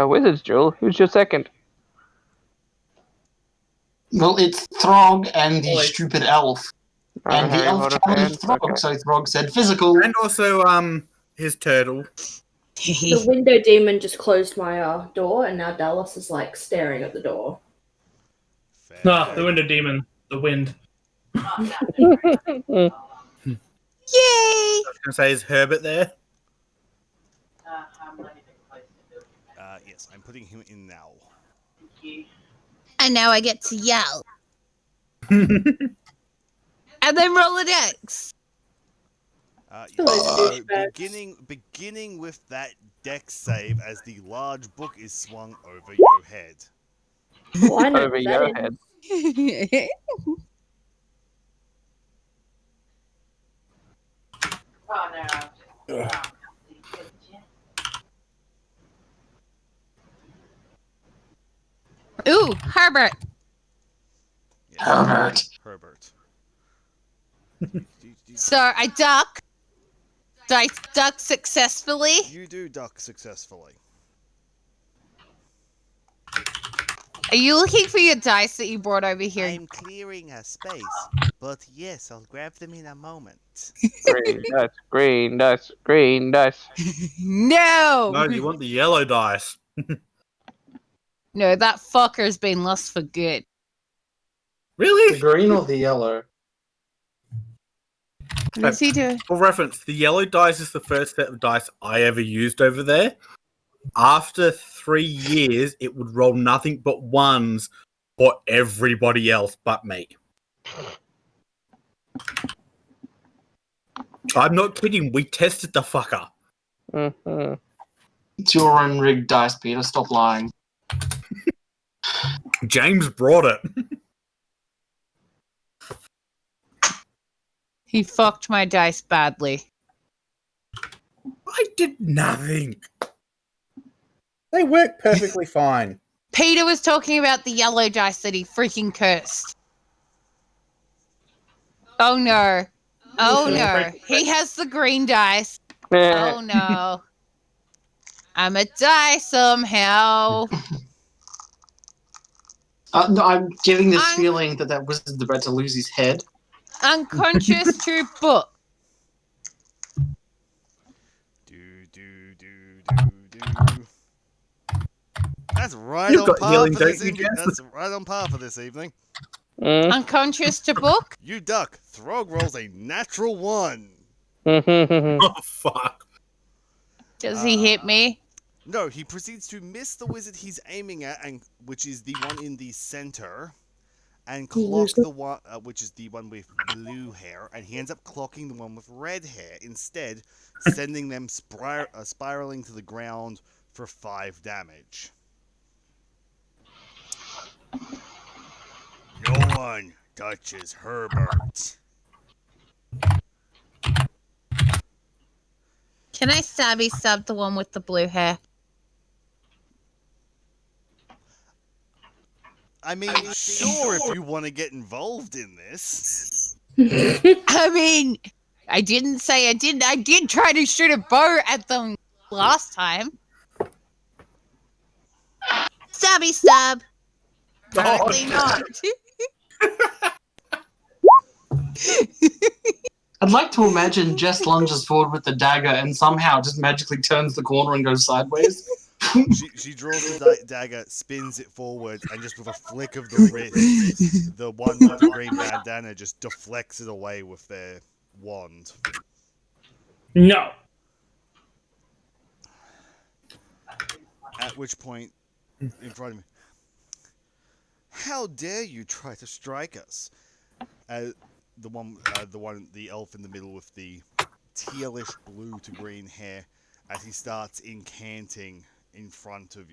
Wizards duel. Who's your second? Well, it's Throg and the stupid elf. And the Harry elf Potter challenged fans. Throg, Okay. so Throg said physical. And also, his turtle. The window demon just closed my door, and now Dallas is like staring at the door. No, the window demon. The wind. Yay! I was going to say, is Herbert there? Yes, I'm putting him in now. And now I get to yell. And then roll a dex. So beginning with that dex save as the large book is swung over your head. Why not? Over your head. Ooh, Herbert. Yes, Herbert. So I duck. Do I duck successfully? You do duck successfully. Are you looking for your dice that you brought over here? I'm clearing a space, but yes, I'll grab them in a moment. Green dice, green dice, green dice. No! No, you want the yellow dice. No, that fucker's been lost for good. Really? The green or the yellow? What is he doing? For reference, the yellow dice is the first set of dice I ever used over there. After 3 years, it would roll nothing but ones for everybody else but me. I'm not kidding. We tested the fucker. Mm-hmm. It's your own rigged dice, Peter. Stop lying. James brought it. He fucked my dice badly. I did nothing. They work perfectly fine. Peter was talking about the yellow dice that he freaking cursed. Oh no. Oh no. He has the green dice. Oh no. I'm a die somehow. No, I'm getting this feeling that that wizard's about to lose his head. Unconscious to book. That's right You've on got par healing, for this don't you, evening. Jess? That's right on par for this evening. Unconscious to book. You duck. Throg rolls a natural 1. Oh, fuck. Does he hit me? No, he proceeds to miss the wizard he's aiming at, and which is the one in the center, and clock the one which is the one with blue hair, and he ends up clocking the one with red hair instead, sending them spiraling to the ground for 5 damage. No one touches Herbert. Can I stab the one with the blue hair? I mean, sure, if you want to get involved in this. I mean, I didn't say I didn't. I did try to shoot a bow at them last time. Stabby stab. Apparently not. I'd like to imagine Jess lunges forward with the dagger and somehow just magically turns the corner and goes sideways. She draws the dagger, spins it forward, and just with a flick of the wrist, the one with the green bandana just deflects it away with their wand. No. At which point, in front of me, how dare you try to strike us? The elf in the middle with the tealish blue to green hair, as he starts incanting in front of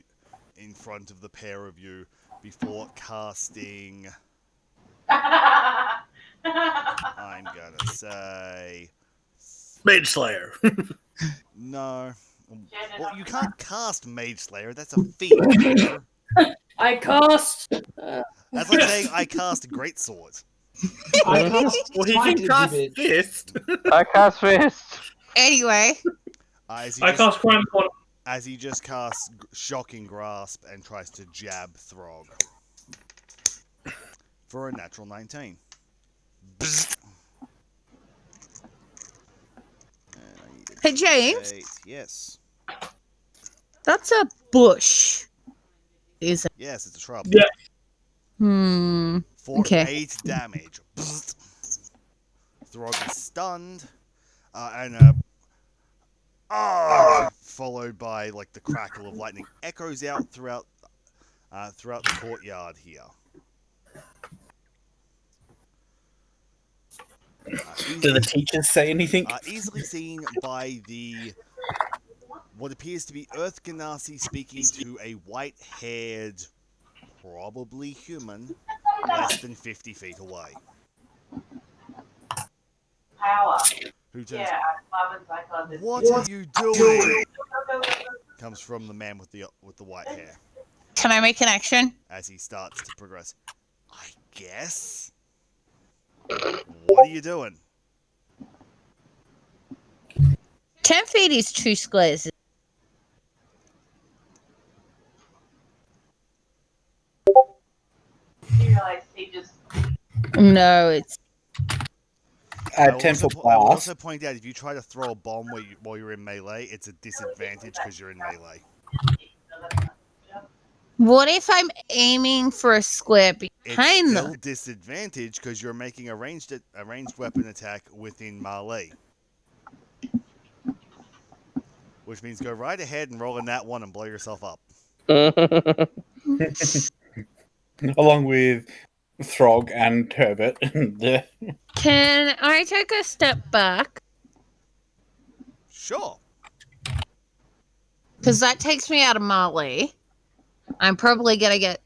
the pair of you before casting. I'm gonna say Mage Slayer. no. Well, you can't cast Mage Slayer. That's a feat. I cast. That's like saying I cast Greatsword. I cast Well, he can cast Fist. I cast Fist. Anyway, As I cast Crime Corner. as he just casts Shocking Grasp and tries to jab Throg for a natural 19. Bzz. And I need a Hey, James? 8. Yes. That's a bush. Is it? Yes, it's a shrub. Yeah. For Okay. 8 damage. Bzz. Throg is stunned. And arg, followed by like the crackle of lightning echoes out throughout the courtyard here. Do the teachers say anything? Easily seen by what appears to be Earth Ganassi speaking to a white-haired, probably human, less than 50 feet away. Power. Who turns? Yeah, What are you doing? Comes from the man with the white hair Can I make an action? as he starts to progress. I guess. What are you doing? 10 feet is 2 squares. You realize he just No, it's I will 10 also, foot I will blast. also point out if you try to throw a bomb while you're in melee, it's a disadvantage because you're in melee. what if I'm aiming for a square It's behind still them? disadvantage because you're making a ranged weapon attack within melee. Which means go right ahead and roll in that one and blow yourself up. Along with Throg and Herbert. Can I take a step back? Sure. Because that takes me out of melee. I'm probably going to get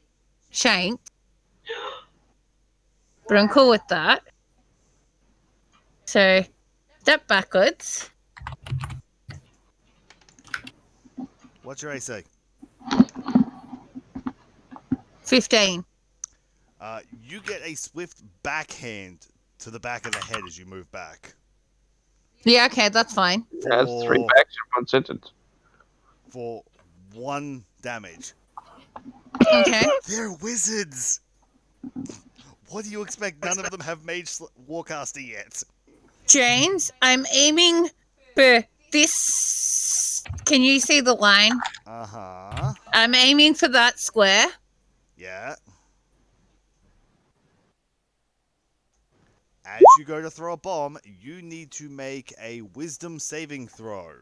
shanked. But I'm cool with that. So, step backwards. What's your AC? 15. You get a swift backhand to the back of the head as you move back. Yeah, okay, that's fine. That's 3 backs in 1 sentence. For 1 damage. Okay. They're wizards! What do you expect? None of them have Mage Warcaster yet. James, I'm aiming for this. Can you see the line? Uh-huh. I'm aiming for that square. Yeah. As you go to throw a bomb, you need to make a wisdom saving throw.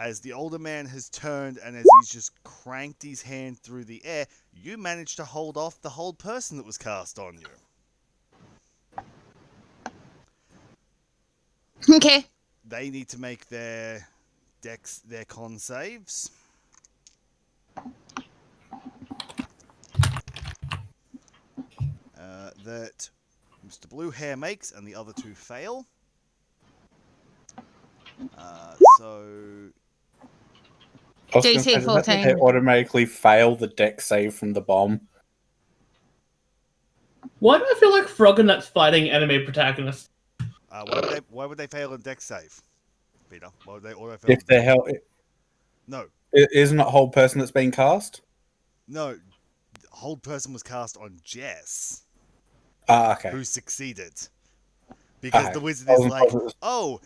As the older man has turned and as he's just cranked his hand through the air, you manage to hold off the hold person that was cast on you. Okay. They need to make their con saves. That Mr. Blue Hair makes and the other 2 fail. So I was gonna DC say, does that mean 14. they automatically fail the deck save from the bomb? Why do I feel like Froggenut's fighting anime protagonists? why would they fail a deck save, Peter? Why would they auto fail? If they're held, No, isn't it whole person that's being cast? no. Hold person was cast on Jess, Okay. who succeeded. Because Okay. the wizard I is wasn't like, positive. oh,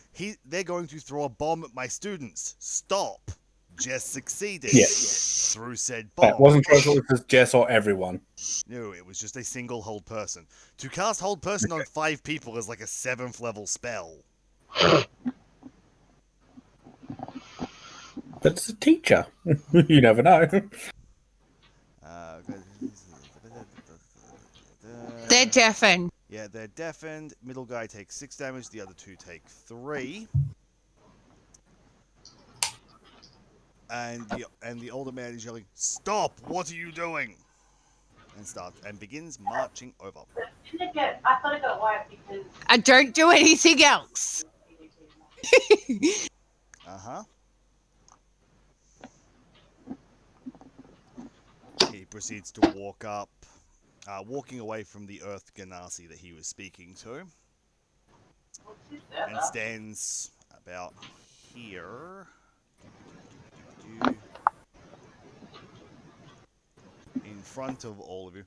they're going to throw a bomb at my students. Stop. Jess succeeded. Yeah. Through said I bomb. wasn't sure if it was Jess or everyone. No, it was just a single hold person. To cast hold person on 5 people is like a 7th level spell. But it's a teacher. You never know. They're deafened. Yeah, they're deafened. Middle guy takes 6 damage. The other 2 take 3. And the older man is yelling, "Stop! What are you doing?" And begins marching over. I thought it got white because I don't do anything else. Uh-huh. He proceeds to walk up, walking away from the Earth Ganassi that he was speaking to, and stands about here. front of all of you.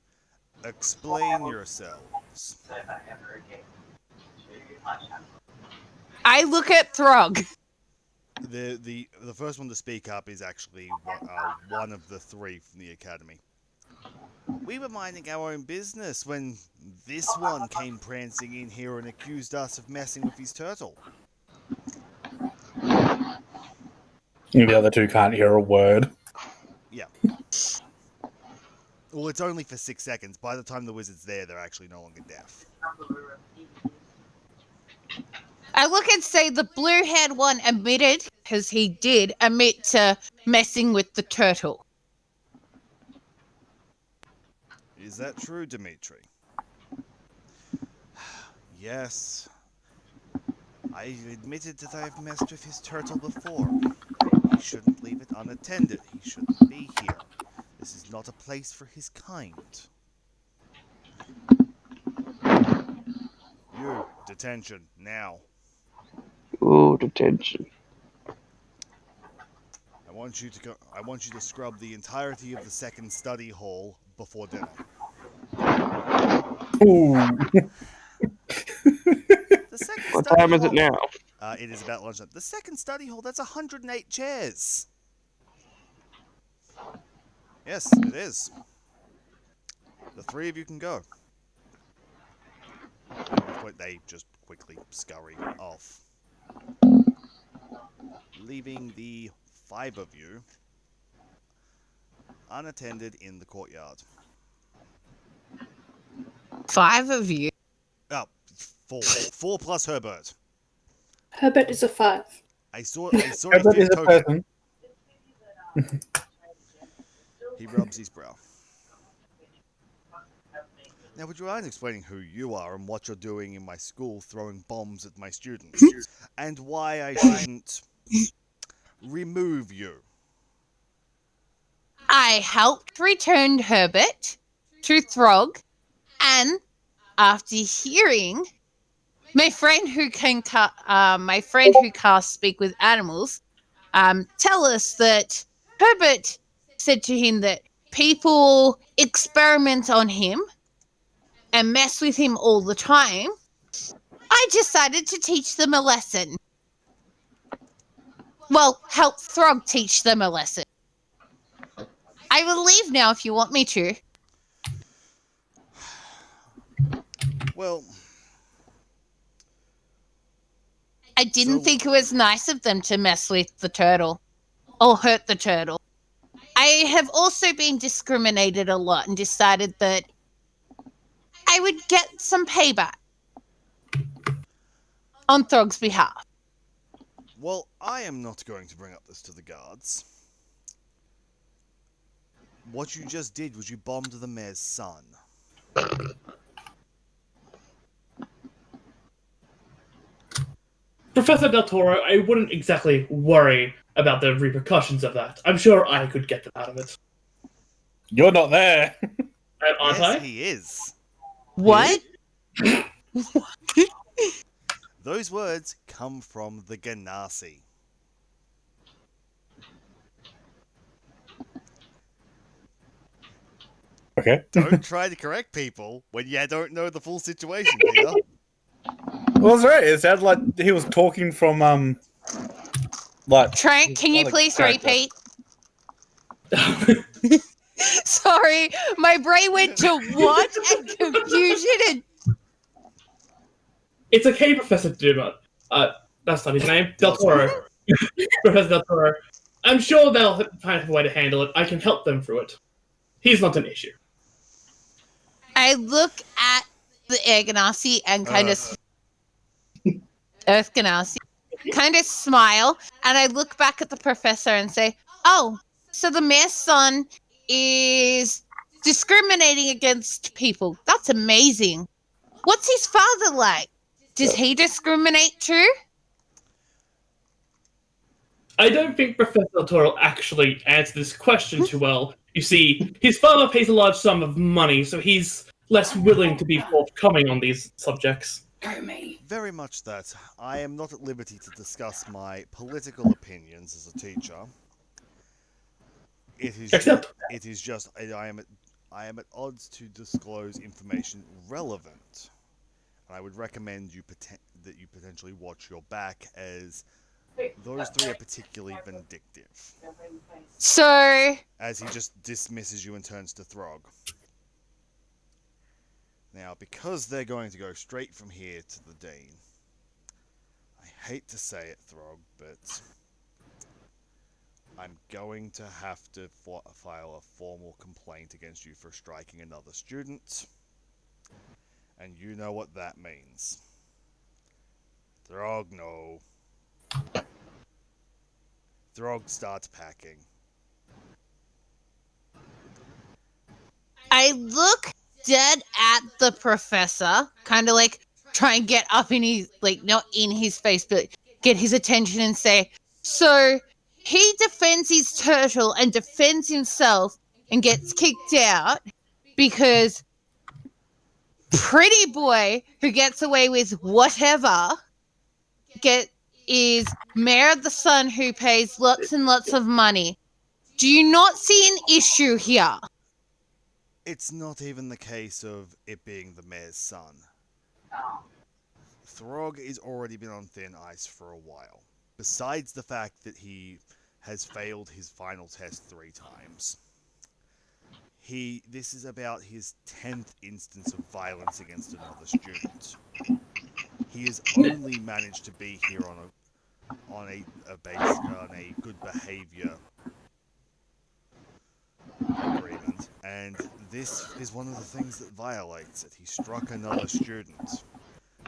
Explain yourselves. I look at Throg. The first one to speak up is actually one of the three from the academy. We were minding our own business when this one came prancing in here and accused us of messing with his turtle. The other two can't hear a word. Yeah. Well, it's only for 6 seconds. By the time the wizard's there, they're actually no longer deaf. I look and say the blue-haired one admitted, because he did admit to messing with the turtle. Is that true, Dimitri? Yes. I admitted that I've messed with his turtle before. He shouldn't leave it unattended. He shouldn't be here. This is not a place for his kind. You, detention, now. Ooh, detention. I want you to scrub the entirety of the second study hall before dinner. Ooh. The second What study time is hall, it now? it is about lunchtime. The second study hall, that's 108 chairs. Yes, it is. The three of you can go. At which point they just quickly scurry off, leaving the 5 of you unattended in the courtyard. 5 of you. Oh, 4. 4 plus Herbert. Herbert is a 5. I saw Herbert a is fifth a token. person. He rubs his brow. Now, would you mind explaining who you are and what you're doing in my school throwing bombs at my students? And why I shouldn't remove you? I helped return Herbert to Throg, and after hearing my friend who can't speak with animals, tell us that Herbert said to him that people experiment on him and mess with him all the time. I decided to teach them a lesson. Well, help Throg teach them a lesson. I will leave now if you want me to. Well, I didn't think it was nice of them to mess with the turtle or hurt the turtle. I have also been discriminated a lot and decided that I would get some payback on Throg's behalf. well, I am not going to bring up this to the guards. What you just did was you bombed the mayor's son. Professor Del Toro, I wouldn't exactly worry about the repercussions of that. I'm sure I could get them out of it. You're not there. Aren't Yes, I? he is. What? Those words come from the Ganassi. Okay. Don't try to correct people when you don't know the full situation, Peter. Well, that's right. It sounded like he was talking from like. Trank, can you other please character. repeat? Sorry, my brain went to what and confusion and It's okay, Professor Duma. That's not his name. Del Toro. Professor Del Toro. I'm sure they'll find a way to handle it. I can help them through it. He's not an issue. I look at the Air Ganassi and kind of Earth Ganassi, kind of smile, and I look back at the professor and say, "Oh, so the mayor's son is discriminating against people. That's amazing. What's his father like? Does he discriminate too?" I don't think Professor Del Toro actually answered this question too well. You see, his father pays a large sum of money, so he's less willing to be forthcoming on these subjects. Very much that. I am not at liberty to discuss my political opinions as a teacher. It is Except- just I am I am at odds to disclose information relevant. And I would recommend that you potentially watch your back, as those three are particularly vindictive. So, As he just dismisses you and turns to Throg. Now, because they're going to go straight from here to the Dean, I hate to say it, Throg, but I'm going to have to file a formal complaint against you for striking another student. And you know what that means. Throg, no. Throg starts packing. I look dead at the professor, kind of like try and get up in his, like, not in his face, but get his attention and say, so he defends his turtle and defends himself and gets kicked out because pretty boy who gets away with whatever is mayor of the sun who pays lots and lots of money. Do you not see an issue here? It's not even the case of it being the mayor's son. Throg has already been on thin ice for a while. Besides the fact that he has failed his final test 3 times. This is about his 10th instance of violence against another student. He has only managed to be here on a good behavior agreement, and this is one of the things that violates it. He struck another student.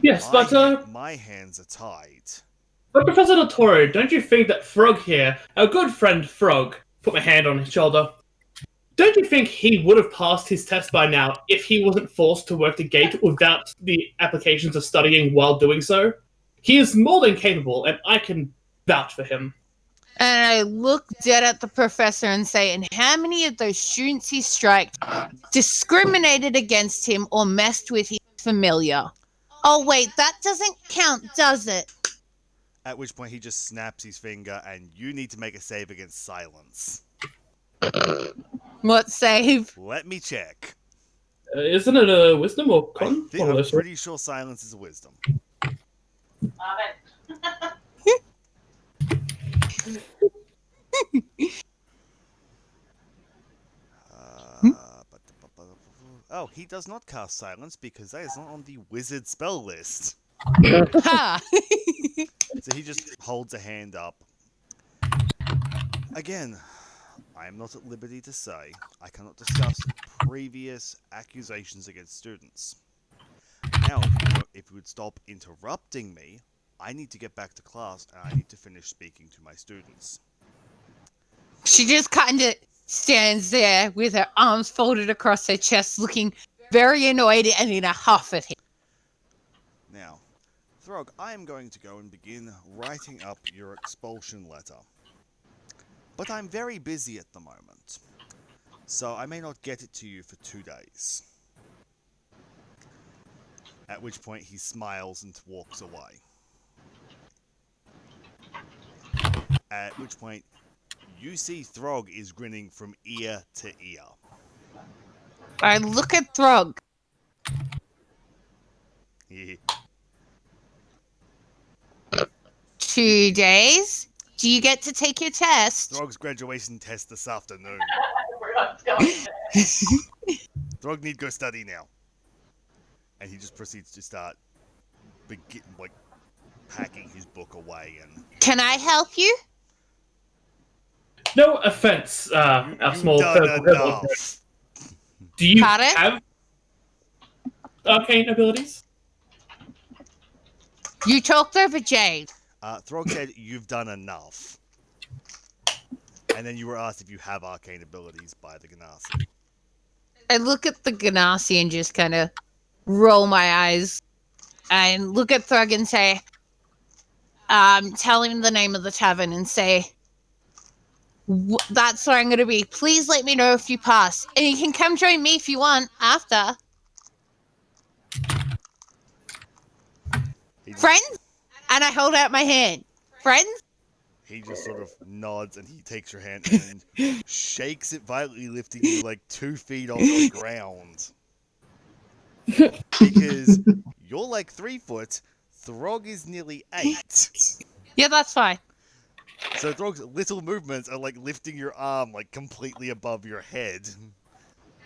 Yes, but my hands are tied. But Professor Del Toro, don't you think that Frog here, our good friend Frog, put my hand on his shoulder, don't you think he would have passed his test by now if he wasn't forced to work the gate without the applications of studying while doing so? He is more than capable, and I can vouch for him. And I look dead at the professor and say, and how many of those students he striked discriminated against him or messed with his familiar? Oh, wait, that doesn't count, does it? At which point he just snaps his finger, and you need to make a save against silence. What save? Let me check. Isn't it a wisdom or con? I'm pretty sure silence is a wisdom. Love it. Oh, he does not cast silence because that is not on the wizard spell list. Ha! So he just holds a hand up. Again, I am not at liberty to say. I cannot discuss previous accusations against students. Now, if you would stop interrupting me, I need to get back to class and I need to finish speaking to my students. She just kind of stands there with her arms folded across her chest, looking very annoyed and in a huff at him. Now, Throg, I am going to go and begin writing up your expulsion letter. But I'm very busy at the moment, so I may not get it to you for 2 days. At which point he smiles and walks away. At which point you see Throg is grinning from ear to ear. I look at Throg. 2 days? Do you get to take your test? Throg's graduation test this afternoon. Everyone's going. Throg need go study now. And he just proceeds to start packing his book away. And Can I help you? No offense, our small purple. Do you Pardon? have arcane abilities? You talked over Jade. Throg said, "You've done enough." And then you were asked if you have arcane abilities by the Ganassi. I look at the Ganassi and just kind of roll my eyes and look at Throg and say, tell him the name of the tavern and say, that's where I'm going to be. Please let me know if you pass. And you can come join me if you want after. Friends? And I hold out my hand. Friends? he just sort of nods and he takes your hand and shakes it violently, lifting you like 2 feet off the ground. Because you're like 3 foot, Throg is nearly 8. Yeah, that's fine. So Throg's little movements are like lifting your arm like completely above your head.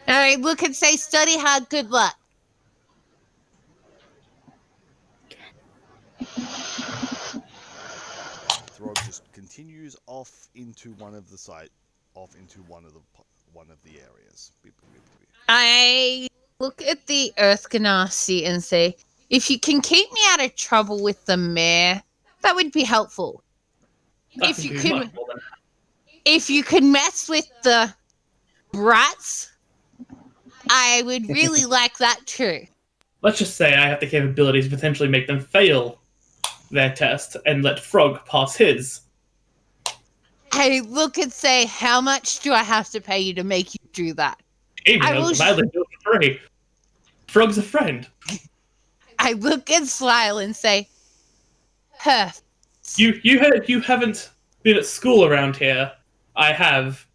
All right, look and say, study hard, good luck. Throg just continues off into one of the areas. I look at the Earth Ganassi and say, if you can keep me out of trouble with the mayor, that would be helpful. That If can you do could, much more than if you could mess with the brats, I would really like that too. Let's just say I have the capabilities to potentially make them fail their test and let Frog pass his. I look and say, how much do I have to pay you to make you do that? Even I will gladly do it for free. Frog's a friend. I look and smile and say, perfect. You haven't been at school around here. I have.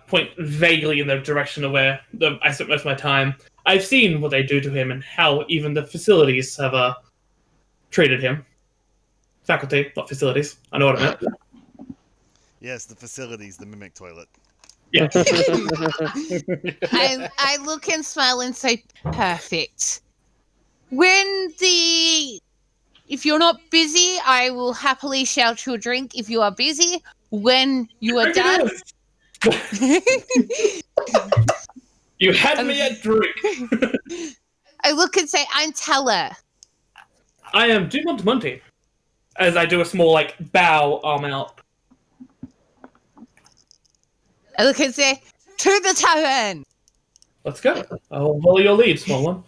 Point vaguely in the direction of where I spent most of my time. I've seen what they do to him and how even the facilities have treated him. Faculty, not facilities. I know what I meant. Yes, the facilities, the mimic toilet. Yeah. I look and smile and say, perfect. If you're not busy, I will happily shout you a drink. If you are busy, when you are done. You had me at drink. I look and say, I'm Teller. I am Dumont Monty. As I do a small bow, arm out. I look and say, to the tavern. Let's go. I'll follow your lead, small one.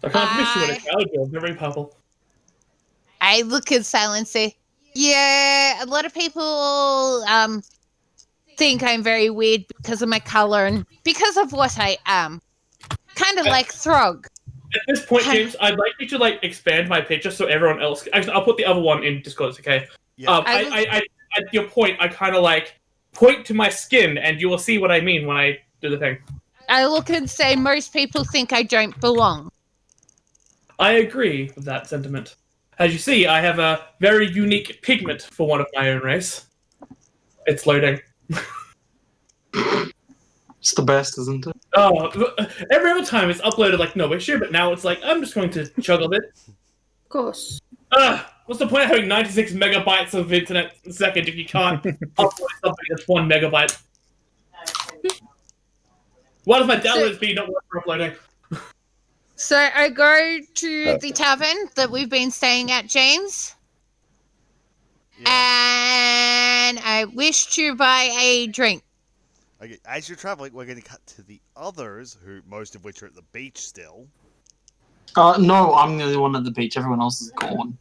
I can't miss you in a crowd. You're very powerful. I look and smile and say, yeah, a lot of people think I'm very weird because of my color and because of what I am. Kind of like Throg. At this point, James, I'd like you to expand my picture so everyone else. Actually, I'll put the other one in Discord. Okay. Yeah. At your point, I kind of point to my skin, and you will see what I mean when I do the thing. I look and say, most people think I don't belong. I agree with that sentiment. As you see, I have a very unique pigment for one of my own race. It's loading. It's the best, isn't it? Oh, every other time it's uploaded no issue, but now it's I'm just going to chug a bit. Of course. What's the point of having 96 megabytes of internet a second if you can't upload something that's 1 megabyte? Why does my download speed not work for uploading? So I go to the tavern that we've been staying at, James. Yeah. And I wish to buy a drink. Okay, as you're traveling, we're going to cut to the others, most of which are at the beach still. No, I'm the only one at the beach. Everyone else is gone.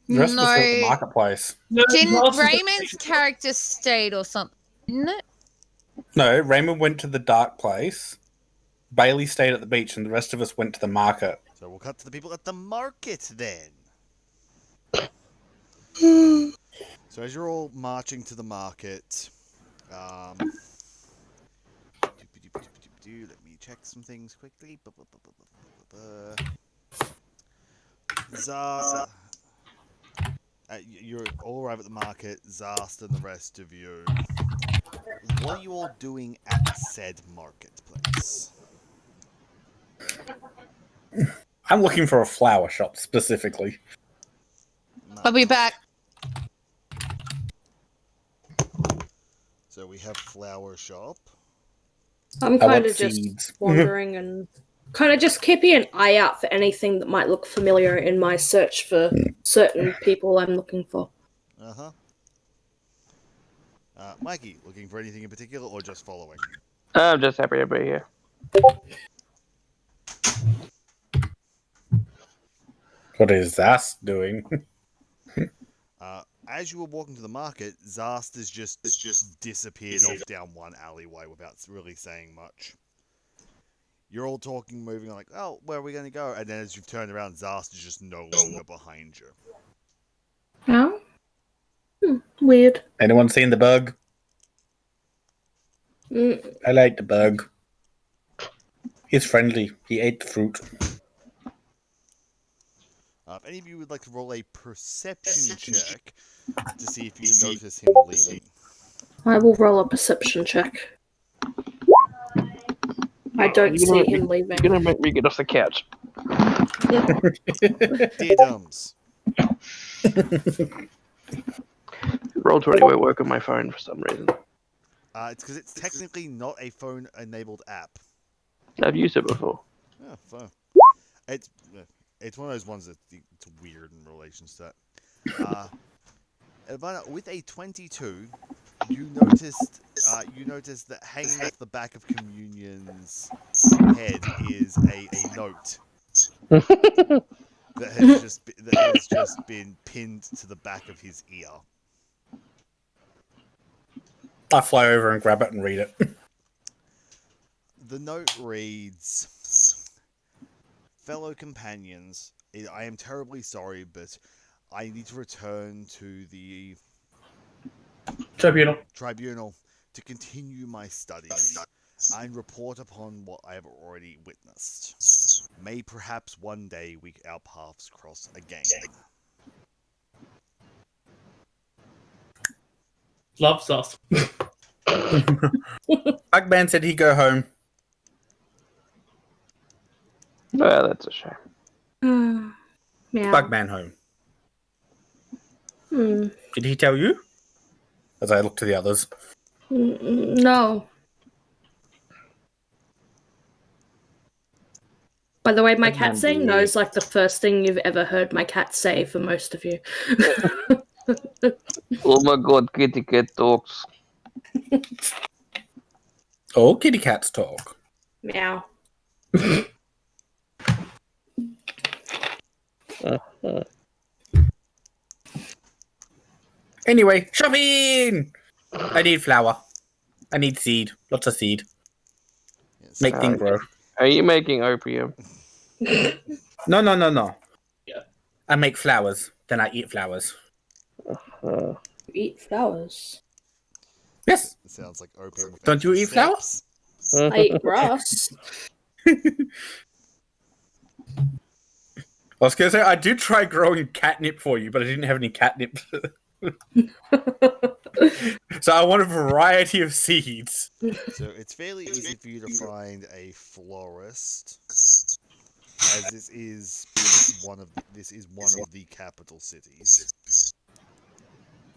The rest of us are at the No. marketplace. Didn't Raymond's character stayed or something? No, Raymond went to the dark place. Bailey stayed at the beach, and the rest of us went to the market. So we'll cut to the people at the market then. So as you're all marching to the market, let me check some things quickly. You all arrive at the market, Zast and the rest of you. What are you all doing at said marketplace? I'm looking for a flower shop specifically. I'll be back. So we have flower shop. I'm I want kind of just seeds. wandering and kind of just keeping an eye out for anything that might look familiar in my search for certain people I'm looking for. Uh-huh. Mikey, looking for anything in particular or just following? I'm just happy to be here. What is Zast doing? As you were walking to the market, Zast has just disappeared off down one alleyway without really saying much. You're all talking, moving on, oh, where are we going to go? And then as you've turned around, Zast is just no longer behind you. No? Weird. Anyone seen the bug? Mm, I like the bug. He's friendly. He ate the fruit. If any of you would like to roll a perception check to see if you notice him leaving. I will roll a perception check. I don't see him leaving. You're gonna make me get off the couch. Dear Dums. Roll20 won't work on my phone for some reason. It's because it's technically not a phone-enabled app. I've used it before. Oh, fine. It's one of those ones that's it's weird in relation to that. Ivana, with a 22, you noticed that hanging off the back of Communion's head is a note that has just been pinned to the back of his ear. I fly over and grab it and read it. The note reads, "Fellow companions, I am terribly sorry, but I need to return to the tribunal to continue my studies and report upon what I have already witnessed. May perhaps one day our paths cross again." Loves us. Bugman said he'd go home. Oh, that's a shame. Meow. Bugman home. Hmm. Did he tell you? As I look to the others. No. By the way, my cat saying no is like the first thing you've ever heard my cat say for most of you. Oh my god, kitty cat talks. Oh, kitty cats talk. Meow. Anyway, shopping! I need flour. I need seed. Lots of seed. Yes. Make things grow. Are you making opium? No. Yeah. I make flowers. Then I eat flowers. You eat flowers. Yes. It sounds like opium. With Don't you extra eat flour? steps. I eat grass. I was going to say, I did try growing catnip for you, but I didn't have any catnip. So I want a variety of seeds. So it's fairly easy for you to find a florist, as this is one of the capital cities.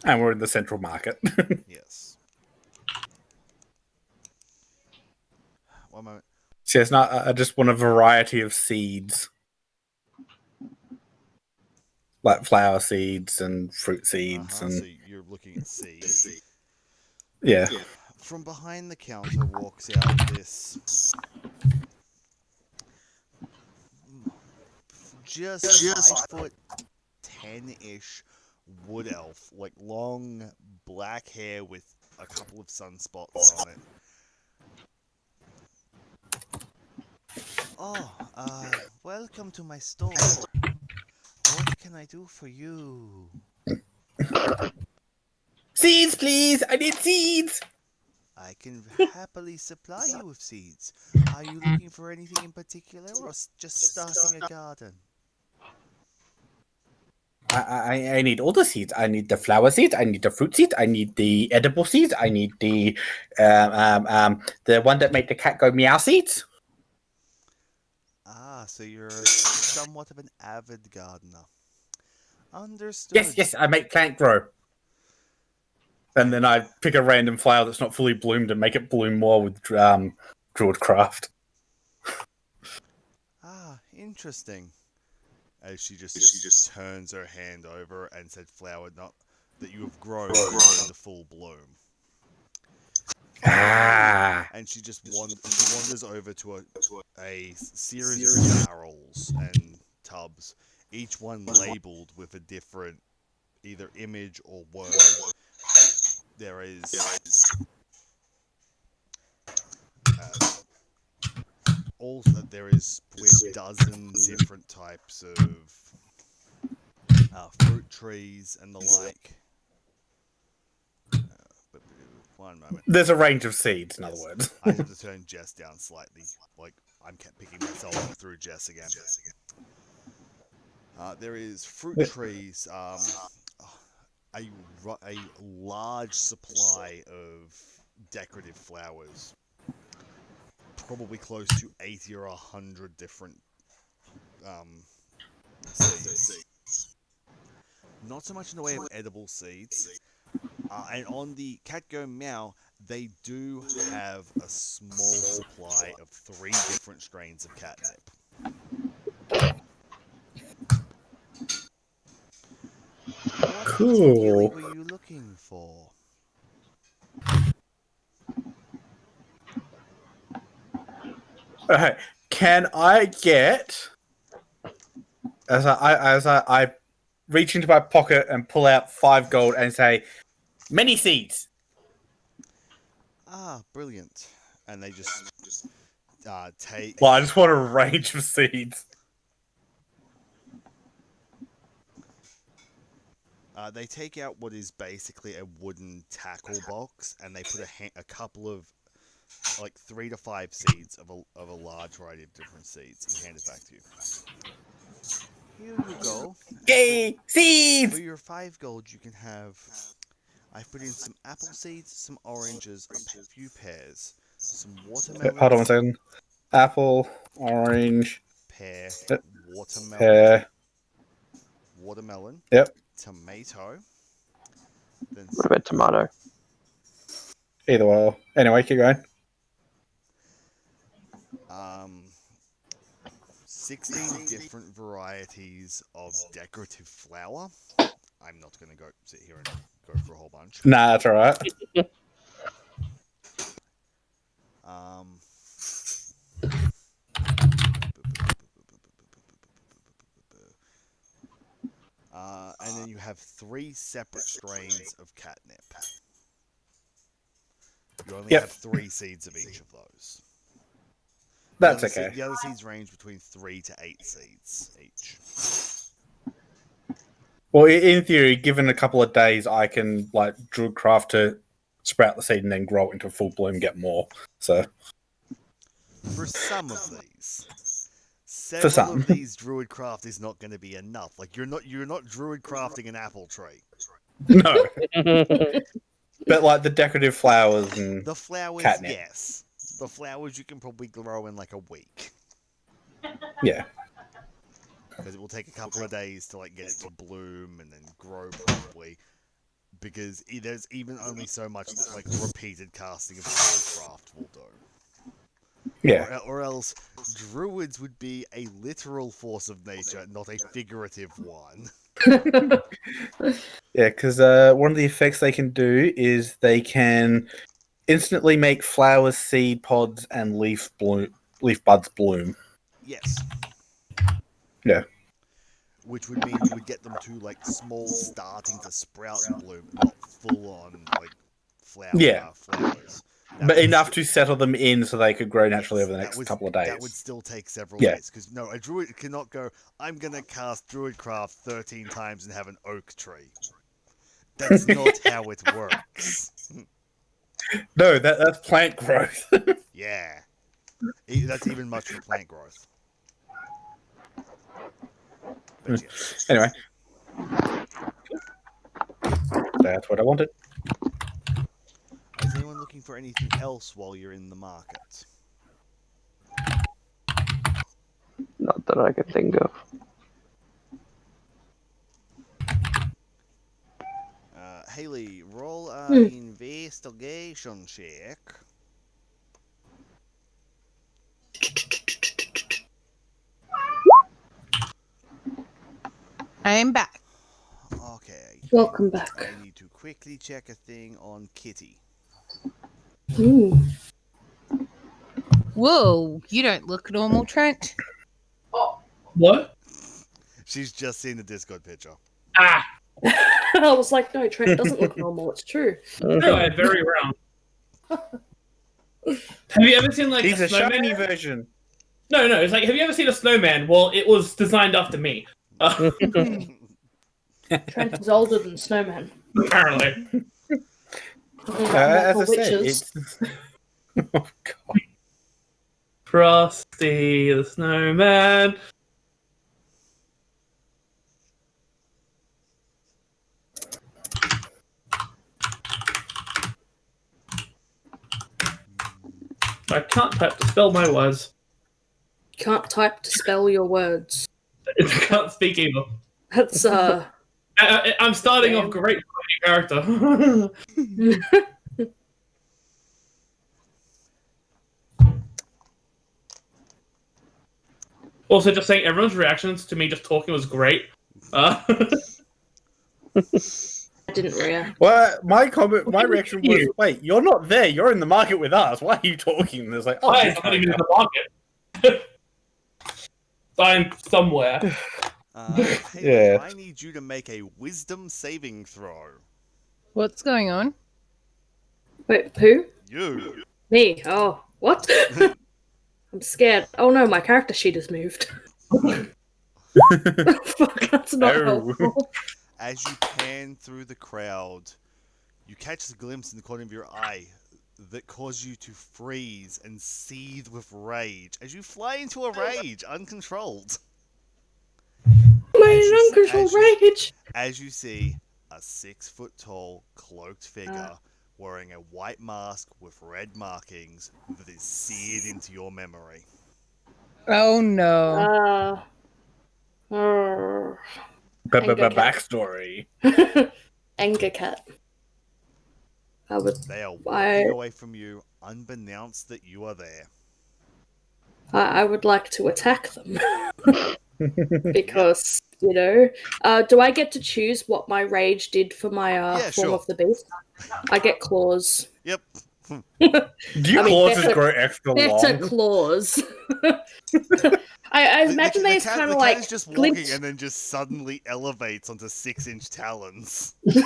And we're in the central market. Yes. One moment. So it's not, I just want a variety of seeds. Like flower seeds and fruit seeds. And So you're looking at seeds. yeah. From behind the counter walks out this just 5'10" wood elf, like long black hair with a couple of sunspots on it. Oh, welcome to my store. What can I do for you? Seeds, please! I need seeds! I can happily supply you with seeds. Are you looking for anything in particular, or just starting a garden? I need all the seeds. I need the flower seeds. I need the fruit seeds. I need the edible seeds. I need the one that made the cat go meow seeds. Ah, so you're somewhat of an avid gardener. Understood. Yes, I make plant grow. And then I pick a random flower that's not fully bloomed and make it bloom more with Druidcraft. Ah, interesting. As she just turns her hand over and said, "Flower not that you have grown into full bloom." Ah. And she wanders over to a series of barrels and tubs, each one labeled with a different either image or word. There is also there is with dozens different types of fruit trees and the like. 1 moment. There's a range of seeds, in other words. I have to turn Jess down slightly. Like, I'm kept picking myself up through Jess again. There is fruit trees, a large supply of decorative flowers. Probably close to 80 or 100 different seeds. Not so much in the way of edible seeds. And on the Cat Go Meow, they do have a small supply of 3 different strains of catnip. What particularly were you looking for? Alright, can I get as I reach into my pocket and pull out 5 gold and say, many seeds. Ah, brilliant. And they just take... Well, I just want a range of seeds. They take out what is basically a wooden tackle box, and they put a couple of, like, 3 to 5 seeds of a large variety of different seeds, and hand it back to you. Here you go. Yay! Seeds! For your 5 gold, you can have... I've put in some apple seeds, some oranges, a few pears, some watermelon. Hold on 1 second. Apple, orange, pear, watermelon. pear. Watermelon. Yep. Tomato. Then What about tomato? Either way. Anyway, keep going. 16 different varieties of decorative flower. I'm not going to go sit here and go for a whole bunch. Nah, that's alright. And then you have 3 separate strains of catnip. You only have 3 seeds of each of those. That's okay. The other seeds range between 3 to 8 seeds each. Well, in theory, given a couple of days, I can like Druidcraft to sprout the seed and then grow it into full bloom, get more. So for some of these, several of these Druidcraft is not going to be enough. Like you're not Druidcrafting an apple tree. No, but like the decorative flowers and the flowers, catnip. Yes, the flowers you can probably grow in like a week. Yeah. Because it will take a couple of days to like get it to bloom and then grow properly. Because there's even only so much that like repeated casting of Druidcraft will do. Yeah. Or else druids would be a literal force of nature, not a figurative one. Yeah, because one of the effects they can do is they can instantly make flowers, seed pods, and leaf buds bloom. Yes. Yeah. Which would mean you would get them to like small starting to sprout and bloom, not full on like flowers. But enough to settle them in so they could grow naturally over the next couple of days. That would still take several days. Because no, a druid cannot go, I'm going to cast Druidcraft 13 times and have an oak tree. That's not how it works. No, that's plant growth. Yeah. That's even much for plant growth. But yes. Anyway. That's what I wanted. Is anyone looking for anything else while you're in the market? Not that I can think of. Haley, roll an investigation check. I'm back. Okay. Welcome back. I need to quickly check a thing on Kitty. Ooh. Whoa, you don't look normal, Trent. What? She's just seen the Discord picture. Ah! I was like, no, Trent doesn't look normal. It's true. No, I'm very round. Have you ever seen like He's a snowman? shiny version. No, it's like, have you ever seen a snowman? Well, it was designed after me. Trent is older than Snowman. Apparently. As I For said, witches. it's. Oh god. Frosty the Snowman. I can't type to spell my words. Can't type to spell your words. I can't speak either. That's I'm starting off great for my character. Also, just saying, everyone's reactions to me just talking was great. I didn't react. Well, my reaction was, "Wait, you're not there. You're in the market with us. Why are you talking?" And it's like, "Oh, Why this am I even in the market? I'm somewhere. Haley, Yeah. I need you to make a wisdom saving throw. What's going on? Wait, who? You. Me? Oh, what? I'm scared. Oh no, my character sheet has moved. Fuck, that's not Oh. helpful. As you pan through the crowd, you catch a glimpse in the corner of your eye that causes you to freeze and seethe with rage as you fly into a rage, uncontrolled. My uncontrolled rage. As you see a 6-foot-tall cloaked figure wearing a white mask with red markings that is seared into your memory. Oh no. Backstory. Anger cat. They are walking away from you, unbeknownst that you are there. I would like to attack them. Because, you know, do I get to choose what my rage did for my Yeah, form sure. of the beast? I get claws. Yep. Do you claws just grow extra Better long? claws. I imagine the these cat, kind the of cat like is just walking glint. and then just suddenly elevates onto 6-inch talons. You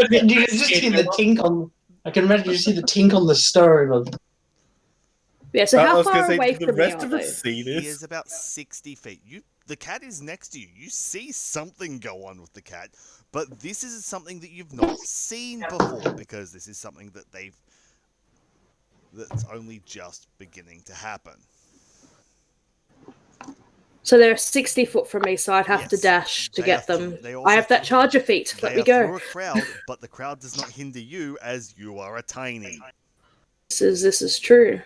can just hear the tink on. I can imagine you see the tink on the stone. Yeah, so I how was gonna far say, away do the from me rest are of they? us see He this? is about 60 feet. The cat is next to you. You see something go on with the cat, but this is something that you've not seen before because this is something that that's only just beginning to happen. So they're 60 foot from me, so I'd have to Yes, dash to they get are them. they also I have that threw- charger feat. Let They me are go. through a crowd, but the crowd does not hinder you as you are a tiny. This is true.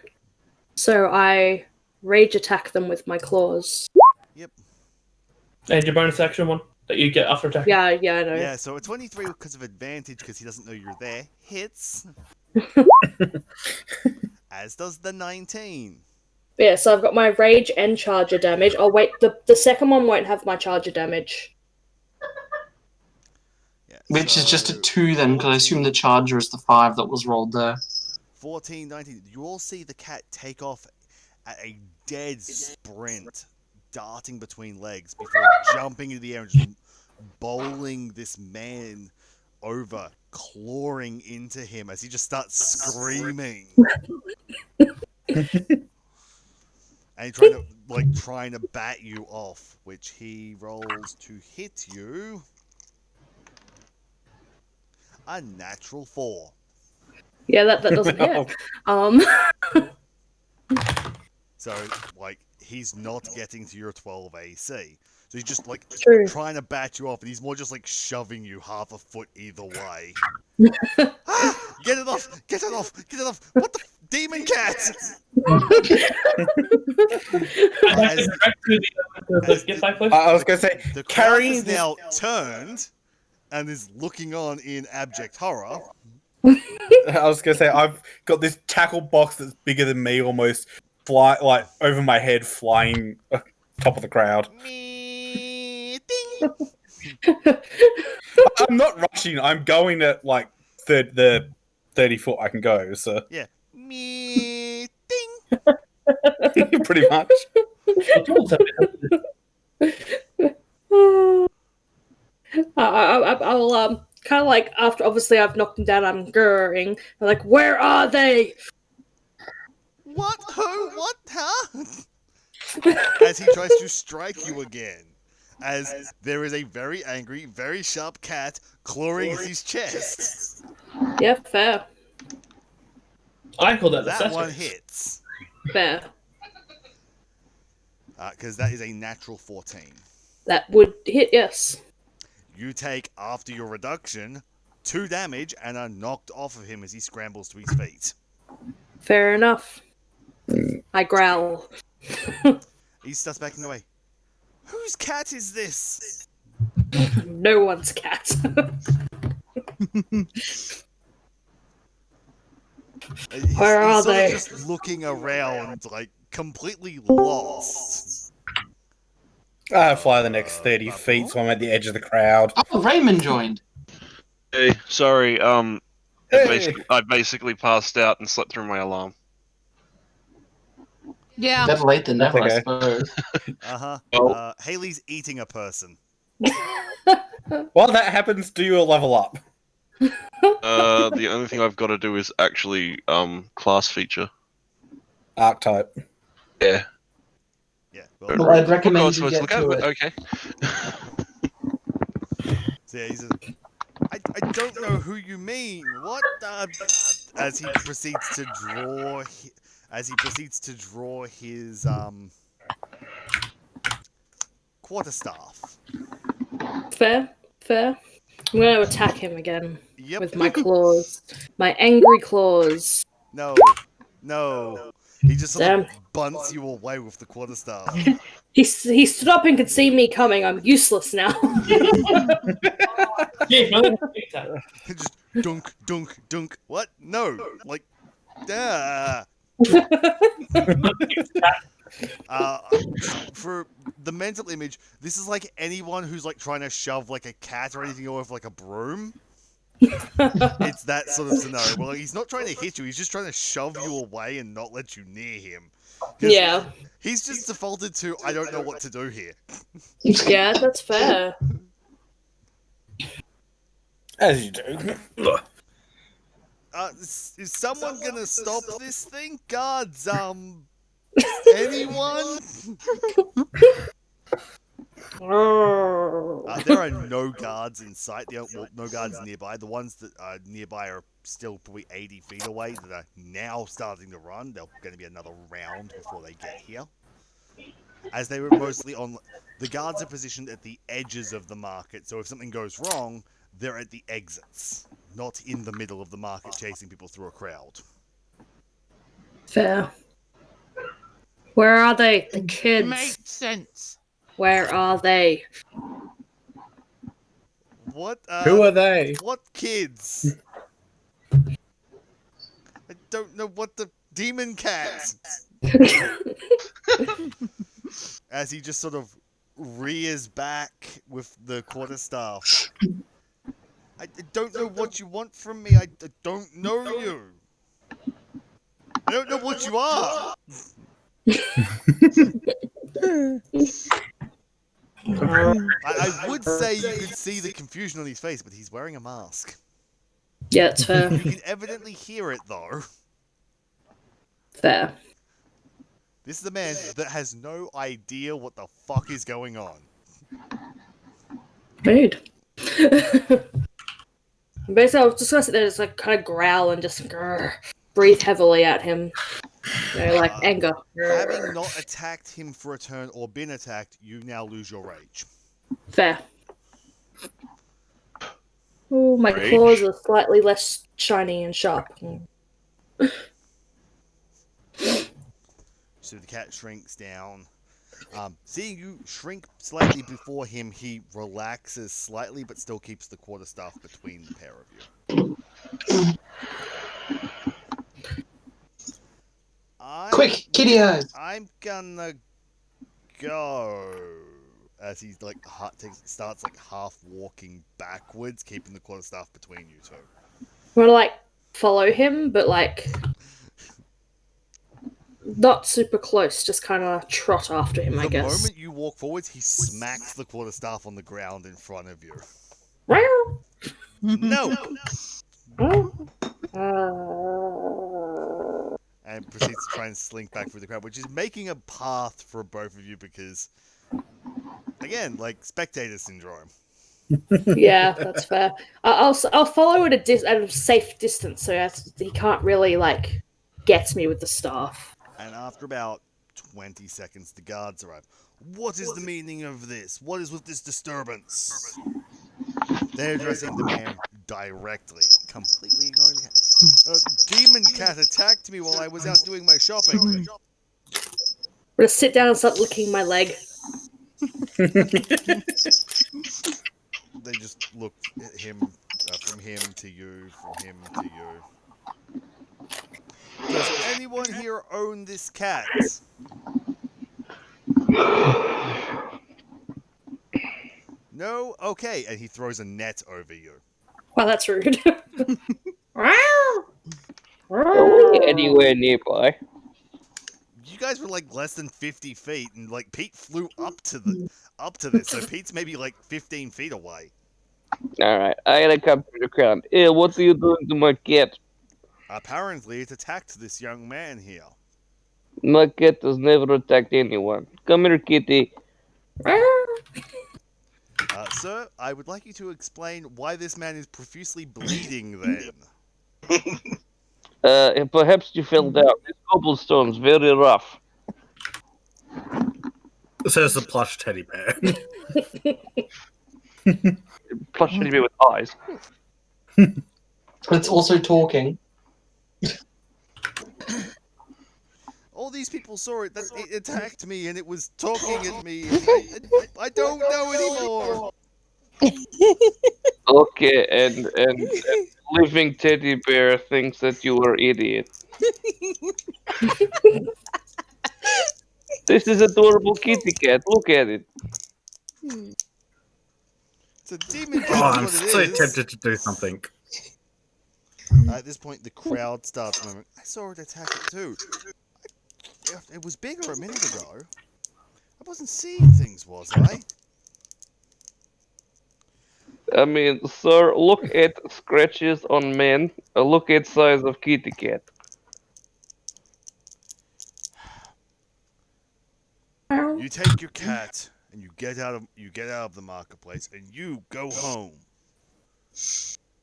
So I rage attack them with my claws. Yep. And your bonus action one that you get after attacking. Yeah, I know. Yeah, so a 23 because of advantage because he doesn't know you're there hits. As does the 19. Yeah, so I've got my rage and charger damage. Oh wait, the second one won't have my charger damage. Yeah, Which is just a so 2 then, because I assume the charger is the 5 that was rolled there. 14, 19. You all see the cat take off at a dead sprint, darting between legs before jumping into the air and just bowling this man over, clawing into him as he just starts screaming. And he's trying to bat you off, which he rolls to hit you. A natural 4. Yeah, that doesn't hit. So, he's not getting to your 12 AC. So he's just, True. trying to bat you off, and he's more just, shoving you half a foot either way. Get it off! Get it off! Get it off! What the demon cat! I was going to say, The crowd carrying is this. now turned and is looking on in abject horror. I was going to say, I've got this tackle box that's bigger than me, almost over my head, flying top of the crowd. Me, ding. I'm not rushing. I'm going at the 30 foot I can go. So Yeah. Me, ding. pretty much. I'll kind of like after obviously I've knocked him down, I'm grrring. I'm like, where are they? What? Who? What? Huh? As he tries to strike you again. as there is a very angry, very sharp cat clawing at his chest. Yeah, fair. I call that the That one suspect. hits. Fair. Because that is a natural 14. That would hit, yes. You take, after your reduction, 2 damage and are knocked off of him as he scrambles to his feet. Fair enough. I growl. He starts backing away. Whose cat is this? No one's cat. Where are he's sort they? of just looking around, like, completely lost. I fly the next 30 feet, so I'm at the edge of the crowd. Oh, Raymond joined. Hey, sorry. Hey. I basically passed out and slept through my alarm. Yeah. Better late than never, okay. I suppose. Uh-huh. Haley's eating a person. While that happens, do you level up? The only thing I've got to do is actually class feature. Archetype. Yeah. Yeah. Well, I'd recommend What you was get look to at? it. Okay. So yeah, I don't know who you mean. What? As he proceeds to draw his quarterstaff. Fair. I'm going to attack him again Yep. with my claws. My angry claws. No. He just sort of bunts you away with the quarterstaff. He stood up and could see me coming. I'm useless now. Yeah, no, big time. Just dunk. What? No. Like, duh. For the mental image, this is like anyone who's like trying to shove like a cat or anything off like a broom. It's that sort of scenario. Well, like, he's not trying to hit you; he's just trying to shove you away and not let you near him. 'Cause Yeah. he's just defaulted to I don't know what to do here. Yeah, that's fair. As you do. Is someone gonna stop this thing? Guards, anyone? There are no guards in sight. No guards nearby. The ones that are nearby are still probably 80 feet away that are now starting to run. They're going to be another round before they get here. As they were mostly on... The guards are positioned at the edges of the market, so if something goes wrong, they're at the exits, not in the middle of the market chasing people through a crowd. Fair. Where are they? The kids. Makes sense. Where are they? What? Who are they? What kids? I don't know what the demon cat. As he just sort of rears back with the quarterstaff. I don't know what you want from me. I don't know you. I don't know what you are. I would say you could see the confusion on his face, but he's wearing a mask. Yeah, it's fair. You can evidently hear it, though. Fair. This is a man that has no idea what the fuck is going on. Mood. Basically, I was just gonna sit there, just like kind of growl and just breathe heavily at him. You know, like anger. Having not attacked him for a turn or been attacked, you now lose your rage. Fair. Oh, my Rage. claws are slightly less shiny and sharp. So the cat shrinks down. Seeing you shrink slightly before him, he relaxes slightly, but still keeps the quarterstaff between the pair of you. Quick, kitty eyes! I'm gonna go. As he's like starts like half walking backwards, keeping the quarterstaff between you two. Want to like follow him, but like not super close. Just kind of trot after him, I The guess. moment you walk forwards, he smacks the quarterstaff on the ground in front of you. Meow. No! Uh, And proceeds to try and slink back through the crowd, which is making a path for both of you because Again, like spectator syndrome. Yeah, that's fair. I'll follow at a safe distance, so he can't really like get me with the staff. And after about 20 seconds, the guards arrive. What is the meaning of this? What is with this disturbance? They're addressing the man directly, completely ignoring the cat. A demon cat attacked me while I was out doing my shopping. I'm gonna sit down and start licking my leg. They just looked at him, from him to you, from him to you. Does anyone here own this cat? No? Okay. And he throws a net over you. Wow, that's rude. Are we anywhere nearby? You guys were like less than 50 feet, and like Pete flew up to this. So Pete's maybe like 15 feet away. Alright, I gotta come to the ground. What are you doing to my cat? Apparently, it attacked this young man here. My cat has never attacked anyone. Come here, kitty. Sir, I would like you to explain why this man is profusely bleeding then. Perhaps you fell down. This cobblestone's very rough. Says the plush teddy bear. Plush teddy bear with eyes. It's also talking. All these people saw it, that it attacked me and it was talking at me. I don't know anymore. Okay, and living teddy bear thinks that you are idiot. This is adorable kitty cat. Look at it. It's a demon cat. Oh, I'm is what so it is. tempted to do something. At this point, the crowd starts moving. I saw it attack it too. It was bigger a minute ago. I wasn't seeing things, was I? I mean, sir, look at scratches on men. Look at size of kitty cat. You take your cat and you get out of the marketplace and you go home.